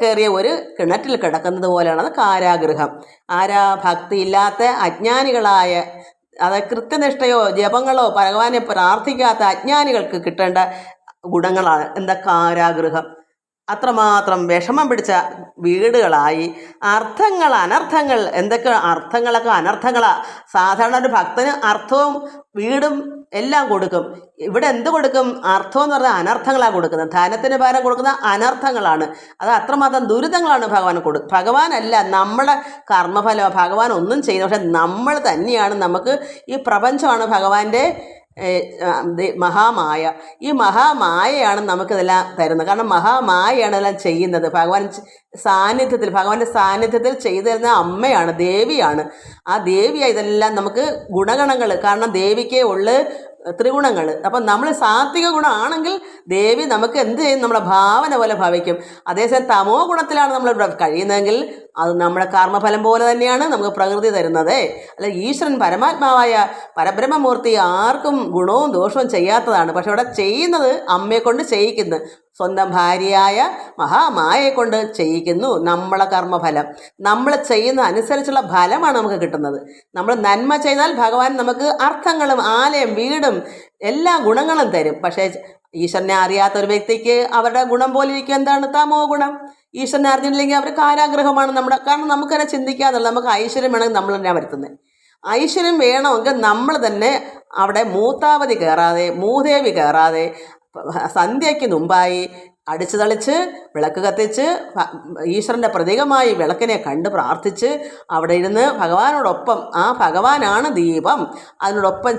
കയറിയ ഒരു കിണറ്റിൽ കിടക്കുന്നത് പോലെയാണ് കാരാഗൃഹം. ഭക്തിയില്ലാത്ത അജ്ഞാനികളായ, അതായത് കൃത്യനിഷ്ഠയോ ജപങ്ങളോ ഭഗവാനെ പ്രാർത്ഥിക്കാത്ത അജ്ഞാനികൾക്ക് കിട്ടേണ്ട ഗുണങ്ങളാണ് കാരാഗൃഹം. അത്രമാത്രം വിഷമം പിടിച്ച വീടുകളായി. അർത്ഥങ്ങൾ അനർത്ഥങ്ങൾ, എന്തൊക്കെ അർത്ഥങ്ങളൊക്കെ അനർത്ഥങ്ങളാണ്. സാധാരണ ഒരു ഭക്തന് അർത്ഥവും വീടും എല്ലാം കൊടുക്കും. ഇവിടെ എന്ത് കൊടുക്കും? അർത്ഥം എന്ന് പറഞ്ഞാൽ അനർത്ഥങ്ങളാണ് കൊടുക്കുന്നത്. ധനത്തിന് പകരം കൊടുക്കുന്ന അനർത്ഥങ്ങളാണ്. അത് അത്രമാത്രം ദുരിതങ്ങളാണ് ഭഗവാനല്ല, നമ്മുടെ കർമ്മഫലം. ഭഗവാൻ ഒന്നും ചെയ്യുന്നത്, പക്ഷെ നമ്മൾ തന്നെയാണ്. നമുക്ക് ഈ പ്രപഞ്ചമാണ് ഭഗവാന്റെ മഹാമായ. ഈ മഹാമായയാണ് നമുക്കിതെല്ലാം തരുന്നത്. കാരണം മഹാമായയാണ് ഇതെല്ലാം ചെയ്യുന്നത്. ഭഗവാന്റെ സാന്നിധ്യത്തിൽ ചെയ്തു തരുന്ന അമ്മയാണ്, ദേവിയാണ്. ആ ദേവിയാണ് ഇതെല്ലാം നമുക്ക് ഗുണഗണങ്ങൾ. കാരണം ദേവിക്കേ ഉള്ളു ത്രിഗുണങ്ങൾ. അപ്പം നമ്മൾ സാത്വിക ഗുണമാണെങ്കിൽ ദേവി നമുക്ക് എന്ത് ചെയ്യും? നമ്മുടെ ഭാവന പോലെ ഭവിക്കും. അതേസമയം തമോ ഗുണത്തിലാണ് നമ്മൾ ഇവിടെ കഴിയുന്നതെങ്കിൽ അത് നമ്മുടെ കർമ്മഫലം പോലെ തന്നെയാണ് നമുക്ക് പ്രകൃതി തരുന്നത്. അല്ല, ഈശ്വരൻ പരമാത്മാവായ പരബ്രഹ്മമൂർത്തി ആർക്കും ഗുണവും ദോഷവും ചെയ്യാത്തതാണ്. പക്ഷെ ഇവിടെ ചെയ്യുന്നത് അമ്മയെ കൊണ്ട് ചെയ്യിക്കുന്നു. സ്വന്തം ഭാര്യയായ മഹാമായയെ കൊണ്ട് ചെയ്യിക്കുന്നു. നമ്മളെ കർമ്മഫലം നമ്മൾ ചെയ്യുന്ന അനുസരിച്ചുള്ള ഫലമാണ് നമുക്ക് കിട്ടുന്നത്. നമ്മൾ നന്മ ചെയ്താൽ ഭഗവാൻ നമുക്ക് അർത്ഥങ്ങളും ആലയം വീടും എല്ലാ ഗുണങ്ങളും തരും. പക്ഷേ ഈശ്വരനെ അറിയാത്ത ഒരു വ്യക്തിക്ക് അവരുടെ ഗുണം പോലെ ഇരിക്കും. എന്താണ്? തമോ ഗുണം. ഈശ്വരനെ അറിഞ്ഞില്ലെങ്കിൽ അവർ കാരാഗ്രഹമാണ് നമ്മുടെ. കാരണം നമുക്കതിനെ ചിന്തിക്കാതുള്ള, നമുക്ക് ഐശ്വര്യം വേണമെങ്കിൽ നമ്മൾ തന്നെയാണ് വരുത്തുന്നത്. ഐശ്വര്യം വേണമെങ്കിൽ നമ്മൾ തന്നെ അവിടെ മൂത്താവതി കയറാതെ, മൂദേവി കയറാതെ, സന്ധ്യയ്ക്ക് മുമ്പായി അടിച്ചു തളിച്ച് വിളക്ക് കത്തിച്ച് ഈശ്വരൻ്റെ പ്രതീകമായി വിളക്കിനെ കണ്ട് പ്രാർത്ഥിച്ച് അവിടെ ഇരുന്ന് ഭഗവാനോടൊപ്പം, ആ ഭഗവാനാണ് ദീപം, അതിനോടൊപ്പം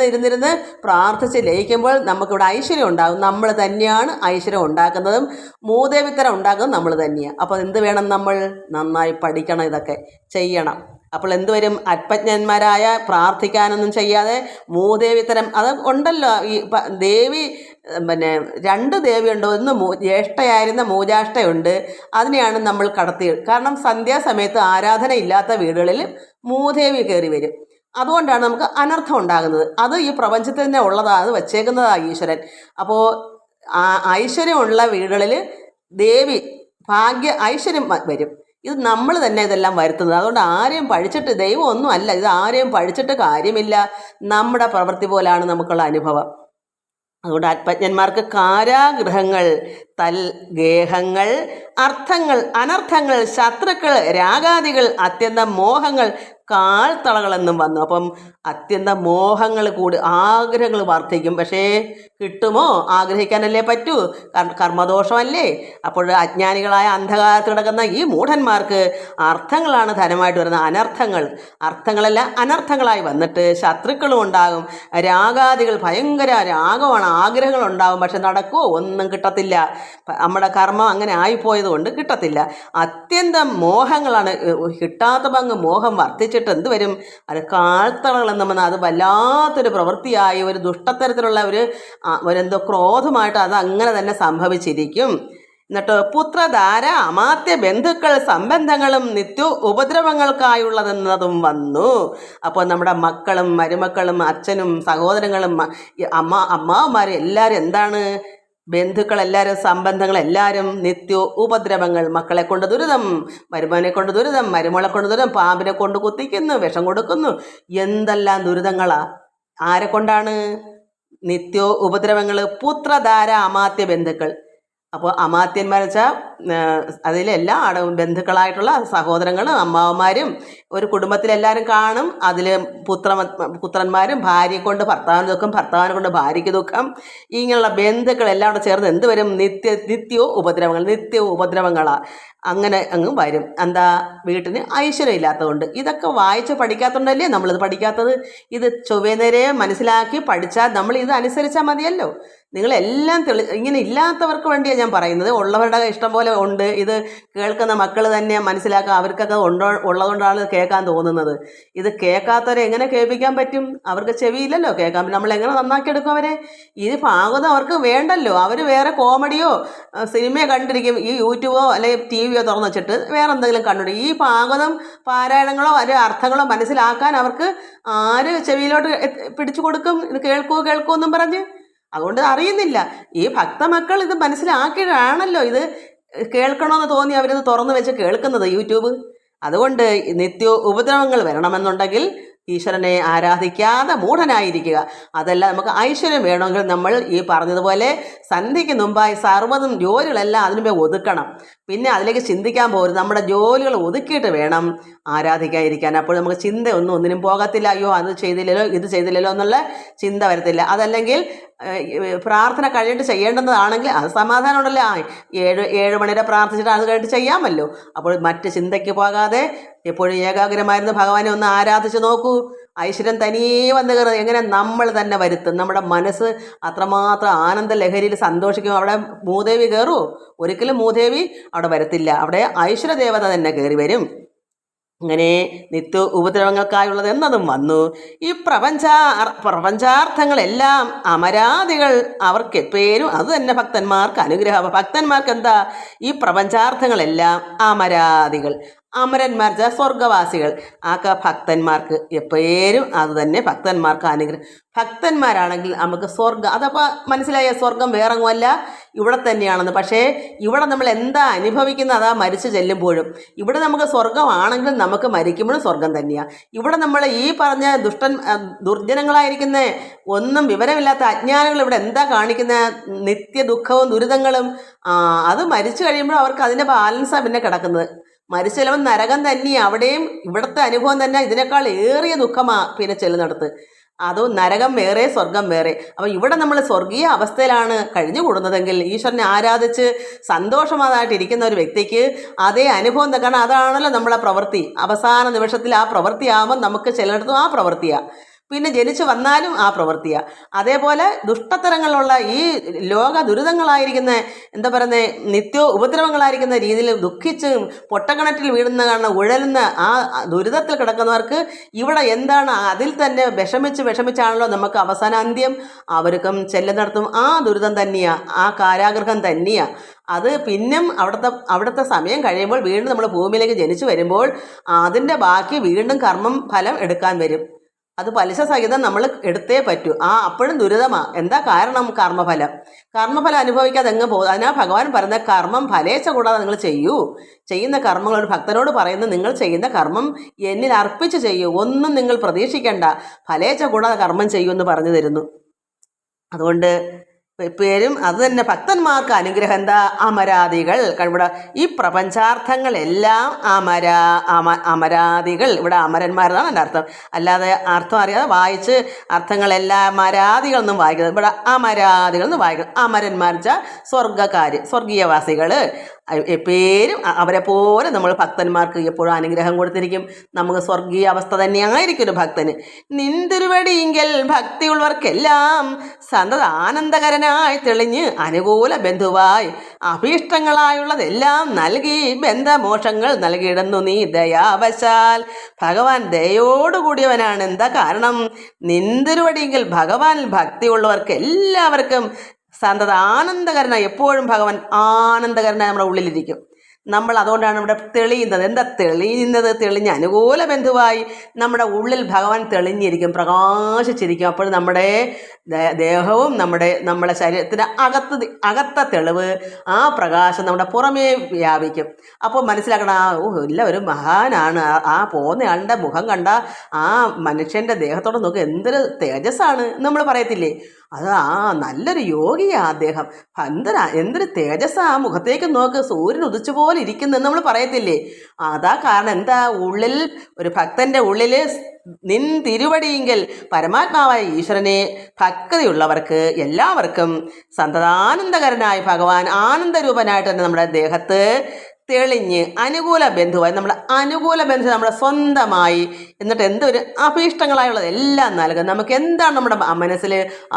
ഇരുന്നിരുന്ന് പ്രാർത്ഥിച്ച് ലയിക്കുമ്പോൾ നമുക്കിവിടെ ഐശ്വര്യം ഉണ്ടാകും. നമ്മൾ തന്നെയാണ് ഐശ്വര്യം ഉണ്ടാക്കുന്നതും മൂദേവിത്തരം ഉണ്ടാക്കുന്നതും നമ്മൾ തന്നെയാണ്. അപ്പോൾ എന്ത് വേണം? നമ്മൾ നന്നായി പഠിക്കണം, ഇതൊക്കെ ചെയ്യണം. അപ്പോൾ എന്തുവരും? അല്പജ്ഞന്മാരായ പ്രാർത്ഥിക്കാനൊന്നും ചെയ്യാതെ മൂദേവിത്തരം അത് ഉണ്ടല്ലോ. ഈ ദേവി രണ്ട് ദേവിയുണ്ട്. ഒന്ന് ജ്യേഷ്ഠയായിരുന്ന മൂജാഷ്ഠയുണ്ട്. അതിനെയാണ് നമ്മൾ കടത്തി. കാരണം സന്ധ്യാസമയത്ത് ആരാധന ഇല്ലാത്ത വീടുകളിൽ മൂദേവി കയറി വരും. അതുകൊണ്ടാണ് നമുക്ക് അനർത്ഥം ഉണ്ടാകുന്നത്. അത് ഈ പ്രപഞ്ചത്തിൽ തന്നെ ഉള്ളതാണ്, അത് വച്ചേക്കുന്നതാണ് ഈശ്വരൻ. അപ്പോൾ ഐശ്വര്യമുള്ള വീടുകളിൽ ദേവി ഐശ്വര്യം വരും. ഇത് നമ്മൾ തന്നെ ഇതെല്ലാം വരുത്തുന്നത്. അതുകൊണ്ട് ആരെയും പഴിച്ചിട്ട്, ദൈവം ഒന്നും അല്ല, ഇത് ആരെയും പഴിച്ചിട്ട് കാര്യമില്ല. നമ്മുടെ പ്രവൃത്തി പോലാണ് നമുക്കുള്ള അനുഭവം. അതുകൊണ്ട് ആത്മജ്ഞന്മാർക്ക് കാരാഗൃഹങ്ങൾ, ഗേഹങ്ങൾ, അർത്ഥങ്ങൾ, അനർത്ഥങ്ങൾ, ശത്രുക്കൾ, രാഗാദികൾ, അത്യന്തം മോഹങ്ങൾ, കാൽത്തളകളെന്നും വന്നു. അപ്പം അത്യന്തം മോഹങ്ങൾ കൂടി, ആഗ്രഹങ്ങൾ വർദ്ധിക്കും. പക്ഷേ കിട്ടുമോ? ആഗ്രഹിക്കാനല്ലേ പറ്റൂ, കർമ്മദോഷമല്ലേ. അപ്പോൾ അജ്ഞാനികളായ അന്ധകാലത്ത് കിടക്കുന്ന ഈ മൂഢന്മാർക്ക് അർത്ഥങ്ങളാണ് ധനമായിട്ട് വരുന്നത്. അർത്ഥങ്ങളല്ല അനർത്ഥങ്ങളായി വന്നിട്ട് ശത്രുക്കളും ഉണ്ടാകും. രാഗാദികൾ, ഭയങ്കര രാഗമാണ്, ആഗ്രഹങ്ങളുണ്ടാകും. പക്ഷെ നടക്കുമോ? ഒന്നും കിട്ടത്തില്ല. നമ്മുടെ കർമ്മം അങ്ങനെ ആയിപ്പോയത് കൊണ്ട് കിട്ടത്തില്ല. അത്യന്തം മോഹങ്ങളാണ്. കിട്ടാത്ത പങ്ക് മോഹം വർദ്ധിച്ചിട്ട് എന്ത് വരും? അത് കാൽത്തളകളെന്ന് പറഞ്ഞാൽ അത് വല്ലാത്തൊരു പ്രവൃത്തിയായി, ഒരു ദുഷ്ടത്തരത്തിലുള്ള എന്തോ ക്രോധമായിട്ട് അത് അങ്ങനെ തന്നെ സംഭവിച്ചിരിക്കും. എന്നിട്ട് പുത്രധാര, അമാത്യ ബന്ധുക്കൾ, സംബന്ധങ്ങളും നിത്യ ഉപദ്രവങ്ങൾക്കായുള്ളതെന്നതും വന്നു. അപ്പോൾ നമ്മുടെ മക്കളും മരുമക്കളും അച്ഛനും സഹോദരങ്ങളും അമ്മാവന്മാരും എല്ലാവരും എന്താണ്? ബന്ധുക്കളെല്ലാവരും, സംബന്ധങ്ങളെല്ലാവരും നിത്യ ഉപദ്രവങ്ങൾ. മക്കളെ കൊണ്ട് ദുരിതം, മരുമനെ കൊണ്ട് ദുരിതം, മരുമകളെ കൊണ്ട് ദുരിതം, പാമ്പിനെ കൊണ്ട് കുത്തിക്കുന്നു, വിഷം കൊടുക്കുന്നു, എന്തെല്ലാം ദുരിതങ്ങളാ. ആരെ കൊണ്ടാണ്? നിത്യ ഉപദ്രവങ്ങൾ. പുത്രധാര, അമാത്യ ബന്ധുക്കൾ. അപ്പോൾ അമാത്യന്മാർ വെച്ചാൽ അതിലെല്ലാ ബന്ധുക്കളായിട്ടുള്ള സഹോദരങ്ങളും അമ്മാവന്മാരും ഒരു കുടുംബത്തിലെല്ലാവരും കാണും. അതിൽ പുത്രന്മാരും, ഭാര്യയെ കൊണ്ട് ഭർത്താവിന് ദുഃഖം, ഭർത്താവിനെ കൊണ്ട് ഭാര്യയ്ക്ക് ദുഃഖം, ഇങ്ങനെയുള്ള ബന്ധുക്കളെല്ലാം കൂടെ ചേർന്ന് എന്ത് വരും? നിത്യ ഉപദ്രവങ്ങളാണ്. അങ്ങനെ അങ്ങ് വരും. എന്താ? വീട്ടിന് ഐശ്വര്യം ഇല്ലാത്തതുകൊണ്ട്. ഇതൊക്കെ വായിച്ച് പഠിക്കാത്തതുകൊണ്ടല്ലേ നമ്മളിത് പഠിക്കാത്തത്. ഇത് ചൊവ്വേനേരെ മനസ്സിലാക്കി പഠിച്ചാൽ നമ്മൾ ഇത് അനുസരിച്ചാൽ മതിയല്ലോ. നിങ്ങളെല്ലാം ഇങ്ങനെ ഇല്ലാത്തവർക്ക് വേണ്ടിയാണ് ഞാൻ പറയുന്നത്. ഉള്ളവരുടെ ഇഷ്ടം പോലെ ഉണ്ട്. ഇത് കേൾക്കുന്ന മക്കൾ തന്നെ മനസ്സിലാക്കുക. അവർക്കൊക്കെ ഉള്ളതുകൊണ്ടാണ് കേൾക്കാൻ തോന്നുന്നത്. ഇത് കേൾക്കാത്തവരെ എങ്ങനെ കേൾപ്പിക്കാൻ പറ്റും? അവർക്ക് ചെവിയില്ലല്ലോ കേൾക്കാൻ. നമ്മളെങ്ങനെ നന്നാക്കിയെടുക്കും അവരെ? ഇത് ഭാഗവതം അവർക്ക് വേണ്ടല്ലോ. അവർ വേറെ കോമഡിയോ സിനിമയോ കണ്ടിരിക്കും. ഈ യൂട്യൂബോ അല്ലെങ്കിൽ TV തുറന്നു വെച്ചിട്ട് വേറെ എന്തെങ്കിലും കണ്ടിരിക്കും. ഈ ഭാഗവതം പാരായണങ്ങളോ അല്ലെങ്കിൽ അർത്ഥങ്ങളോ മനസ്സിലാക്കാൻ അവർക്ക് ആര് ചെവിയിലോട്ട് പിടിച്ചു കൊടുക്കും? ഇത് കേൾക്കൂ എന്നും പറഞ്ഞ്. അതുകൊണ്ട് അറിയുന്നില്ല. ഈ ഭക്തമക്കൾ ഇത് മനസ്സിലാക്കിയിട്ടാണല്ലോ ഇത് കേൾക്കണമെന്ന് തോന്നി അവരിത് തുറന്നു വെച്ച് കേൾക്കുന്നത് യൂട്യൂബ്. അതുകൊണ്ട് നിത്യ ഉപദ്രവങ്ങൾ വരണമെന്നുണ്ടെങ്കിൽ ഈശ്വരനെ ആരാധിക്കാതെ മൂഢനായിരിക്കുക. അതല്ല, നമുക്ക് ഐശ്വര്യം വേണമെങ്കിൽ നമ്മൾ ഈ പറഞ്ഞതുപോലെ സന്ധ്യയ്ക്ക് മുമ്പായി സർവ്വതും ജോലികളെല്ലാം അതിനുമ്പേ ഒതുക്കണം. പിന്നെ അതിലേക്ക് ചിന്തിക്കാൻ പോലും നമ്മുടെ ജോലികൾ ഒതുക്കിയിട്ട് വേണം ആരാധിക്കാതിരിക്കാൻ. അപ്പോൾ നമുക്ക് ഒന്നിനും പോകത്തില്ല. അയ്യോ അത് ചെയ്തില്ലല്ലോ ഇത് ചെയ്തില്ലല്ലോ എന്നുള്ള ചിന്ത വരത്തില്ല. അതല്ലെങ്കിൽ പ്രാർത്ഥന കഴിഞ്ഞിട്ട് ചെയ്യേണ്ടതാണെങ്കിൽ അത് സമാധാനം ഉണ്ടല്ലോ. 7 മണിവരെ പ്രാർത്ഥിച്ചിട്ട് അത് കഴിഞ്ഞിട്ട് ചെയ്യാമല്ലോ. അപ്പോൾ മറ്റ് ചിന്തയ്ക്ക് പോകാതെ എപ്പോഴും ഏകാഗ്രമായിരുന്നു ഭഗവാനെ ഒന്ന് ആരാധിച്ച് നോക്കൂ. ഐശ്വര്യം തനിയേ വന്ന് കയറുന്നത് എങ്ങനെ നമ്മൾ തന്നെ വരുത്തും. നമ്മുടെ മനസ്സ് അത്രമാത്രം ആനന്ദ ലഹരിയിൽ സന്തോഷിക്കും. അവിടെ മൂദേവി കയറുമോ? ഒരിക്കലും മൂദേവി അവിടെ വരത്തില്ല. അവിടെ ഐശ്വര്യദേവത തന്നെ കയറി വരും. അങ്ങനെ നിത്യ ഉപദ്രവങ്ങൾക്കായുള്ളത് എന്നതും വന്നു. ഈ പ്രപഞ്ചാർത്ഥങ്ങളെല്ലാം അമരാദികൾ, അവർക്ക് എപ്പോഴും അത് തന്നെ ഭക്തന്മാർക്ക് അനുഗ്രഹം. ഭക്തന്മാർക്ക് എന്താ? ഈ പ്രപഞ്ചാർത്ഥങ്ങളെല്ലാം അമരാദികൾ. അമരന്മാർ സ്വർഗവാസികൾ. ഭക്തന്മാർക്ക് എപ്പോഴും അത് തന്നെ ഭക്തന്മാർക്ക് അനുഗ്രഹം. ഭക്തന്മാരാണെങ്കിൽ നമുക്ക് സ്വർഗം, അതപ്പോൾ മനസ്സിലായ സ്വർഗം വേറെങ്ങുമല്ല ഇവിടെ തന്നെയാണെന്ന്. പക്ഷേ ഇവിടെ നമ്മൾ എന്താ അനുഭവിക്കുന്നത് അതാ മരിച്ചു ചെല്ലുമ്പോഴും. ഇവിടെ നമുക്ക് സ്വർഗമാണെങ്കിൽ നമുക്ക് മരിക്കുമ്പോഴും സ്വർഗം തന്നെയാണ്. ഇവിടെ നമ്മൾ ഈ പറഞ്ഞ ദുർജനങ്ങളായിരിക്കുന്ന ഒന്നും വിവരമില്ലാത്ത അജ്ഞാനികൾ ഇവിടെ എന്താ കാണിക്കുന്ന? നിത്യ ദുഃഖവും ദുരിതങ്ങളും. അത് മരിച്ചു കഴിയുമ്പോൾ അവർക്ക് അതിൻ്റെ ബാലൻസാണ് പിന്നെ കിടക്കുന്നത്. മരിച്ചു ചെല്ലുമ്പോൾ നരകം തന്നെയാണ്. അവിടെയും ഇവിടുത്തെ അനുഭവം തന്നെ ഇതിനേക്കാൾ ഏറിയ ദുഃഖമാണ് പിന്നെ ചെല്ലുന്നിടത്ത്. അതോ നരകം വേറെ സ്വർഗം വേറെ. അപ്പോൾ ഇവിടെ നമ്മൾ സ്വർഗീയ അവസ്ഥയിലാണ് കഴിഞ്ഞു കൂടുന്നതെങ്കിൽ ഈശ്വരനെ ആരാധിച്ച് സന്തോഷമായിട്ടിരിക്കുന്ന ഒരു വ്യക്തിക്ക് അതേ അനുഭവം. കാരണം അതാണല്ലോ നമ്മളെ പ്രവൃത്തി. അവസാന നിമിഷത്തിൽ ആ പ്രവൃത്തിയാകുമ്പോൾ നമുക്ക് ചിലയിടത്തും ആ പ്രവൃത്തിയാണ്. പിന്നെ ജനിച്ചു വന്നാലും ആ പ്രവൃത്തിയാണ്. അതേപോലെ ദുഷ്ടത്തരങ്ങളുള്ള ഈ ലോക ദുരിതങ്ങളായിരിക്കുന്ന നിത്യ ഉപദ്രവങ്ങളായിരിക്കുന്ന രീതിയിൽ ദുഃഖിച്ച് പൊട്ടക്കിണറ്റിൽ വീഴുന്ന കാരണം ഉഴലുന്ന ആ ദുരിതത്തിൽ കിടക്കുന്നവർക്ക് ഇവിടെ എന്താണ്? അതിൽ തന്നെ വിഷമിച്ചാണല്ലോ നമുക്ക് അവസാന അന്ത്യം. അവർക്കും ചെല്ലുന്നിടത്തും ആ ദുരിതം തന്നെയാണ്, ആ കാരാഗൃഹം തന്നെയാണ്. അത് പിന്നും അവിടുത്തെ സമയം കഴിയുമ്പോൾ വീണ്ടും നമ്മൾ ഭൂമിയിലേക്ക് ജനിച്ചു വരുമ്പോൾ അതിൻ്റെ ബാക്കി വീണ്ടും കർമ്മം ഫലം എടുക്കാൻ വരും. അത് പലിശ സഹിതം നമ്മൾ എടുത്തേ പറ്റൂ. അപ്പോഴും ദുരിതമാണ്. എന്താ കാരണം? കർമ്മഫലം അനുഭവിക്കാതെ എങ്ങ് പോകും. അതിനാ ഭഗവാൻ പറയുന്ന കർമ്മം ഫലേച്ഛ കൂടാതെ നിങ്ങൾ ചെയ്യൂ. ചെയ്യുന്ന കർമ്മങ്ങൾ ഒരു ഭക്തനോട് പറയുന്നത്, നിങ്ങൾ ചെയ്യുന്ന കർമ്മം എന്നിൽ അർപ്പിച്ച് ചെയ്യൂ. ഒന്നും നിങ്ങൾ പ്രതീക്ഷിക്കേണ്ട, ഫലേച്ഛ കൂടാതെ കർമ്മം ചെയ്യൂ എന്ന് പറഞ്ഞു തരുന്നു. അതുകൊണ്ട് പേരും അത് തന്നെ ഭക്തന്മാർക്ക് അനുഗ്രഹം. എന്താ? അമരാദികൾ. ഇവിടെ ഈ പ്രപഞ്ചാർത്ഥങ്ങളെല്ലാം അമരാദികൾ. ഇവിടെ അമരന്മാരെന്നാണ് എൻ്റെ അർത്ഥം. അല്ലാതെ അർത്ഥം അറിയാതെ വായിച്ച് അർത്ഥങ്ങളെല്ലാം അമരാദികൾ എന്നും വായിക്കുന്നത്. ഇവിടെ അമരാദികൾ എന്ന് വായിക്കുന്നത്. അമരന്മാർ സ്വർഗീയവാസികൾ. എപ്പോഴും അവരെ പോലെ നമ്മൾ ഭക്തന്മാർക്ക് എപ്പോഴും അനുഗ്രഹം കൊടുത്തിരിക്കും. നമുക്ക് സ്വർഗീയ അവസ്ഥ തന്നെയായിരിക്കും ഒരു ഭക്തന്. നിന്തിരുവടിയെങ്കിൽ ഭക്തിയുള്ളവർക്കെല്ലാം സന്തത ആനന്ദകരനായി തെളിഞ്ഞ് അനുകൂല ബന്ധുവായി അഭീഷ്ടങ്ങളായുള്ളതെല്ലാം നൽകി ബന്ധമോക്ഷങ്ങൾ നൽകിയിടുന്നു നീ ദയാവശാൽ. ഭഗവാൻ ദയോടുകൂടിയവനാണ്. എന്താ കാരണം? നിന്തിരുവടിയെങ്കിൽ ഭഗവാനിൽ ഭക്തിയുള്ളവർക്ക് എല്ലാവർക്കും സന്തത ആനന്ദകരനായി, എപ്പോഴും ഭഗവാൻ ആനന്ദകരനായി നമ്മുടെ ഉള്ളിലിരിക്കും. നമ്മൾ അതുകൊണ്ടാണ് ഇവിടെ തെളിയുന്നത്. എന്താ തെളിയുന്നത്? തെളിഞ്ഞ് അനുകൂല ബന്ധുവായി നമ്മുടെ ഉള്ളിൽ ഭഗവാൻ തെളിഞ്ഞിരിക്കും, പ്രകാശിച്ചിരിക്കും. അപ്പോൾ നമ്മുടെ ദേഹവും നമ്മുടെ ശരീരത്തിൻ്റെ അകത്തെ തെളിവ്, ആ പ്രകാശം നമ്മുടെ പുറമേ വ്യാപിക്കും. അപ്പോൾ മനസ്സിലാക്കണം, ഒരു മഹാനാണ്. പോകുന്നയാളുടെ മുഖം കണ്ട ആ മനുഷ്യൻ്റെ ദേഹത്തോടെ നോക്കി എന്തൊരു തേജസ്സാണ് നമ്മൾ പറയത്തില്ലേ? അത് നല്ലൊരു യോഗിയാണ് അദ്ദേഹം. എന്തൊരു തേജസ്സാ ആ മുഖത്തേക്ക് നോക്ക്, സൂര്യൻ ഉദിച്ചു പോലെ ഇരിക്കുന്നു നമ്മൾ പറയത്തില്ലേ? അതാ കാരണം. എന്താ? ഉള്ളിൽ ഒരു ഭക്തൻ്റെ ഉള്ളിൽ നിൻ തിരുവടിയെങ്കിൽ പരമാത്മാവായ ഈശ്വരനെ ഭക്തിയുള്ളവർക്ക് എല്ലാവർക്കും സന്തതാനന്ദകരനായ ഭഗവാൻ ആനന്ദരൂപനായിട്ട് തന്നെ നമ്മുടെ ദേഹത്ത് തെളിഞ്ഞ് അനുകൂല ബന്ധുവായി, നമ്മുടെ അനുകൂല ബന്ധു നമ്മുടെ സ്വന്തമായി, എന്നിട്ട് എന്തൊരു അഭീഷ്ടങ്ങളായുള്ളത് എല്ലാം നൽകും. നമുക്ക് എന്താണ് നമ്മുടെ മനസ്സിൽ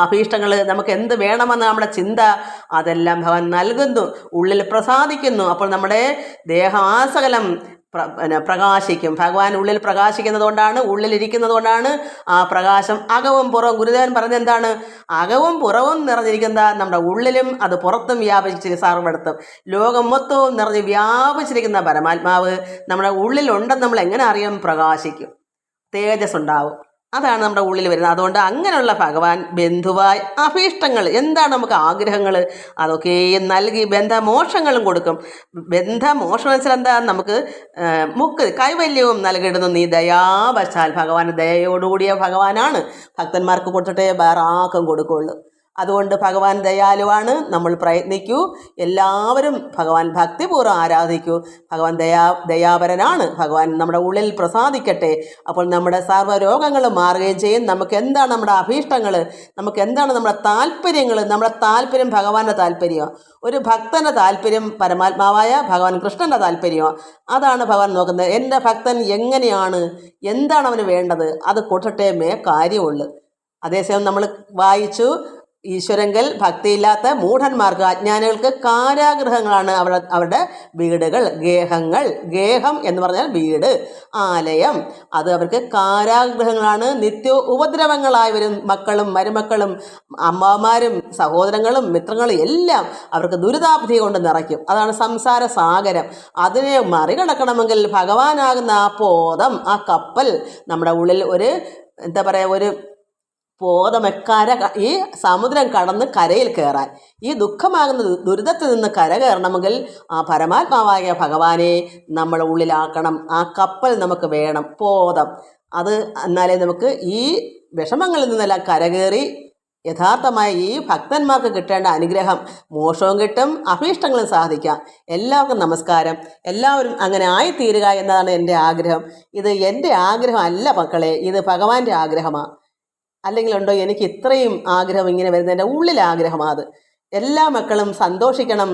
അഭീഷ്ടങ്ങൾ, നമുക്ക് എന്ത് വേണമെന്ന് നമ്മുടെ ചിന്ത, അതെല്ലാം ഭഗവാൻ നൽകുന്നു, ഉള്ളിൽ പ്രസാദിക്കുന്നു. അപ്പോൾ നമ്മുടെ ദേഹാസകലം പ്രകാശിക്കും. ഭഗവാൻ ഉള്ളിൽ പ്രകാശിക്കുന്നത് കൊണ്ടാണ്, ഉള്ളിലിരിക്കുന്നത് കൊണ്ടാണ് ആ പ്രകാശം അകവും പുറവും. ഗുരുദേവൻ പറഞ്ഞത് എന്താണ്? അകവും പുറവും നിറഞ്ഞിരിക്കുന്ന നമ്മുടെ ഉള്ളിലും അത് പുറത്തും വ്യാപിച്ചിരിക്കും. സർവ്വടത്തും ലോകം മൊത്തവും നിറഞ്ഞ് വ്യാപിച്ചിരിക്കുന്ന പരമാത്മാവ് നമ്മുടെ ഉള്ളിലുണ്ടെന്ന് നമ്മൾ എങ്ങനെ അറിയാം? പ്രകാശിക്കും, തേജസ് ഉണ്ടാവും. അതാണ് നമ്മുടെ ഉള്ളിൽ വരുന്നത്. അതുകൊണ്ട് അങ്ങനെയുള്ള ഭഗവാൻ ബന്ധുവായി അഭീഷ്ടങ്ങൾ എന്താണ് നമുക്ക് ആഗ്രഹങ്ങൾ അതൊക്കെയും നൽകി ബന്ധമോക്ഷങ്ങളും കൊടുക്കും. ബന്ധമോക്ഷം വെച്ചാൽ എന്താ, നമുക്ക് കൈവല്യവും നൽകിയിടുന്നു നീ ദയാവശാൽ. ഭഗവാൻ ദയയോടുകൂടിയ ഭഗവാനാണ്. ഭക്തന്മാർക്ക് കൊടുത്തിട്ടേ വേറെ ആർക്കും കൊടുക്കുകയുള്ളൂ. അതുകൊണ്ട് ഭഗവാൻ ദയാലുവാണ്. നമ്മൾ പ്രയത്നിക്കൂ, എല്ലാവരും ഭഗവാൻ ഭക്തിപൂർവ്വം ആരാധിക്കൂ. ഭഗവാൻ ദയാപരനാണ്. ഭഗവാൻ നമ്മുടെ ഉള്ളിൽ പ്രസാദിക്കട്ടെ. അപ്പോൾ നമ്മുടെ സർവ്വരോഗങ്ങളും മാറുകയും ചെയ്യും. നമുക്ക് എന്താണ് നമ്മുടെ അഭീഷ്ടങ്ങൾ, നമുക്ക് എന്താണ് നമ്മുടെ താല്പര്യങ്ങൾ, നമ്മുടെ താല്പര്യം ഭഗവാന്റെ താല്പര്യമാണ്. ഒരു ഭക്തൻ്റെ താല്പര്യം പരമാത്മാവായ ഭഗവാൻ കൃഷ്ണൻ്റെ താല്പര്യമാണ്. അതാണ് ഭഗവാൻ നോക്കുന്നത്. എൻ്റെ ഭക്തൻ എങ്ങനെയാണ്, എന്താണ് അവന് വേണ്ടത്, അത് കൊടുത്തിട്ടേ കാര്യമുള്ളൂ. അതേസമയം നമ്മൾ വായിച്ചു, ഈശ്വരങ്കൽ ഭക്തിയില്ലാത്ത മൂഢന്മാർക്ക്, അജ്ഞാനികൾക്ക് കാരാഗൃഹങ്ങളാണ് അവരുടെ വീടുകൾ, ഗേഹങ്ങൾ. ഗേഹം എന്ന് പറഞ്ഞാൽ വീട്, ആലയം. അത് അവർക്ക് കാരാഗൃഹങ്ങളാണ്. നിത്യ ഉപദ്രവങ്ങളായി വരും. മക്കളും മരുമക്കളും അമ്മമാരും സഹോദരങ്ങളും മിത്രങ്ങളും എല്ലാം അവർക്ക് ദുരിതാബ്ധി കൊണ്ട് നിറയ്ക്കും. അതാണ് സംസാര സാഗരം. അതിനെ മറികടക്കണമെങ്കിൽ ഭഗവാനാകുന്ന ആ പോതം, ആ കപ്പൽ നമ്മുടെ ഉള്ളിൽ എന്താ പറയുക, ഒരു ഈ സമുദ്രം കടന്ന് കരയിൽ കയറാൻ, ഈ ദുഃഖമാകുന്ന ദുരിതത്തിൽ നിന്ന് കര കയറണമെങ്കിൽ ആ പരമാത്മാവായ ഭഗവാനെ നമ്മുടെ ഉള്ളിലാക്കണം. ആ കപ്പൽ നമുക്ക് വേണം, പോതം. അത് എന്നാലേ നമുക്ക് ഈ വിഷമങ്ങളിൽ നിന്നെല്ലാം കരകയറി യഥാർത്ഥമായ ഈ ഭക്തന്മാർക്ക് കിട്ടേണ്ട അനുഗ്രഹം, മോക്ഷവും കിട്ടും, അഭീഷ്ടങ്ങളും സാധിക്കാം. എല്ലാവർക്കും നമസ്കാരം. എല്ലാവരും അങ്ങനെ ആയിത്തീരുക എന്നതാണ് എൻ്റെ ആഗ്രഹം. ഇത് എൻ്റെ ആഗ്രഹം അല്ല മക്കളെ, ഇത് ഭഗവാന്റെ ആഗ്രഹമാണ്. അല്ലെങ്കിൽ ഉണ്ടോ എനിക്ക് ഇത്രയും ആഗ്രഹം ഇങ്ങനെ വരുന്നത്, എൻ്റെ ഉള്ളിലെ ആഗ്രഹമാണ് അത്. എല്ലാ മക്കളും സന്തോഷിക്കണം,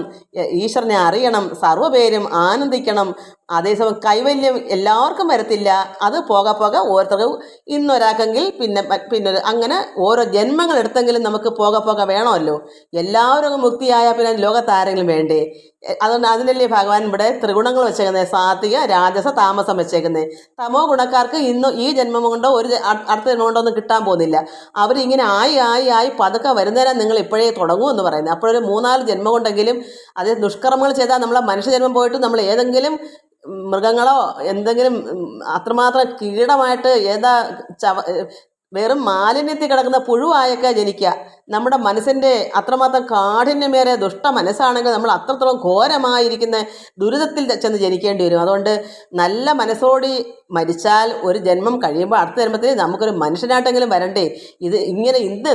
ഈശ്വരനെ അറിയണം, സർവ്വപേരും ആനന്ദിക്കണം. അതേസമയം കൈവല്യം എല്ലാവർക്കും വരത്തില്ല. അത് പോകെ ഓരോരുത്തർക്കും ഇന്നൊരാക്കെങ്കിൽ പിന്നെ അങ്ങനെ ഓരോ ജന്മങ്ങൾ എടുത്തെങ്കിലും നമുക്ക് പോകെ വേണമല്ലോ. എല്ലാവരും മുക്തിയായാൽ പിന്നെ ലോകത്താരെങ്കിലും വേണ്ടേ? അതുകൊണ്ട് അതിനല്ലേ ഭഗവാൻ ഇവിടെ ത്രിഗുണങ്ങൾ വെച്ചേക്കുന്നത്, സാത്വിക രാജസ താമസം വെച്ചേക്കുന്നത്. തമോ ഗുണക്കാർക്ക് ഈ ജന്മം കൊണ്ടോ അടുത്ത ജന്മം കൊണ്ടോ ഒന്നും കിട്ടാൻ പോകുന്നില്ല. അവരിങ്ങനെ ആയി പതുക്കെ വരുന്നേരം നിങ്ങൾ ഇപ്പോഴേ തുടങ്ങൂ എന്ന് പറയുന്നത്. അപ്പോഴൊരു 3-4 ജന്മം കൊണ്ടെങ്കിലും അത് ദുഷ്കർമ്മങ്ങൾ ചെയ്താൽ നമ്മളെ മനുഷ്യജന്മം പോയിട്ട് നമ്മൾ ഏതെങ്കിലും മൃഗങ്ങളോ എന്തെങ്കിലും അത്രമാത്രം കീടമായിട്ട് വെറും മാലിന്യത്തിൽ കിടക്കുന്ന പുഴുവായൊക്കെ ജനിക്കുക. നമ്മുടെ മനസ്സിൻ്റെ അത്രമാത്രം കാഠിന്യമേറെ ദുഷ്ട മനസ്സാണെങ്കിൽ നമ്മൾ അത്രത്തോളം ഘോരമായിരിക്കുന്ന ദുരിതത്തിൽ ചെന്ന് ജനിക്കേണ്ടി വരും. അതുകൊണ്ട് നല്ല മനസ്സോടി മരിച്ചാൽ ഒരു ജന്മം കഴിയുമ്പോൾ അടുത്ത ജന്മത്തിൽ നമുക്കൊരു മനുഷ്യനായിട്ടെങ്കിലും വരണ്ടേ.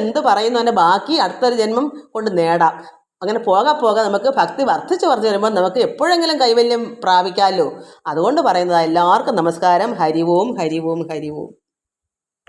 എന്ത് പറയുന്നു അതിൻ്റെ ബാക്കി അടുത്തൊരു ജന്മം കൊണ്ട് നേടാം. അങ്ങനെ പോകെ നമുക്ക് ഭക്തി വർദ്ധിച്ച് വരുമ്പോൾ നമുക്ക് എപ്പോഴെങ്കിലും കൈവല്യം പ്രാപിക്കാമല്ലോ. അതുകൊണ്ട് പറയുന്നതാണ്. എല്ലാവർക്കും നമസ്കാരം. ഹരി ഓം ഹരി ഓം ഹരി ഓം.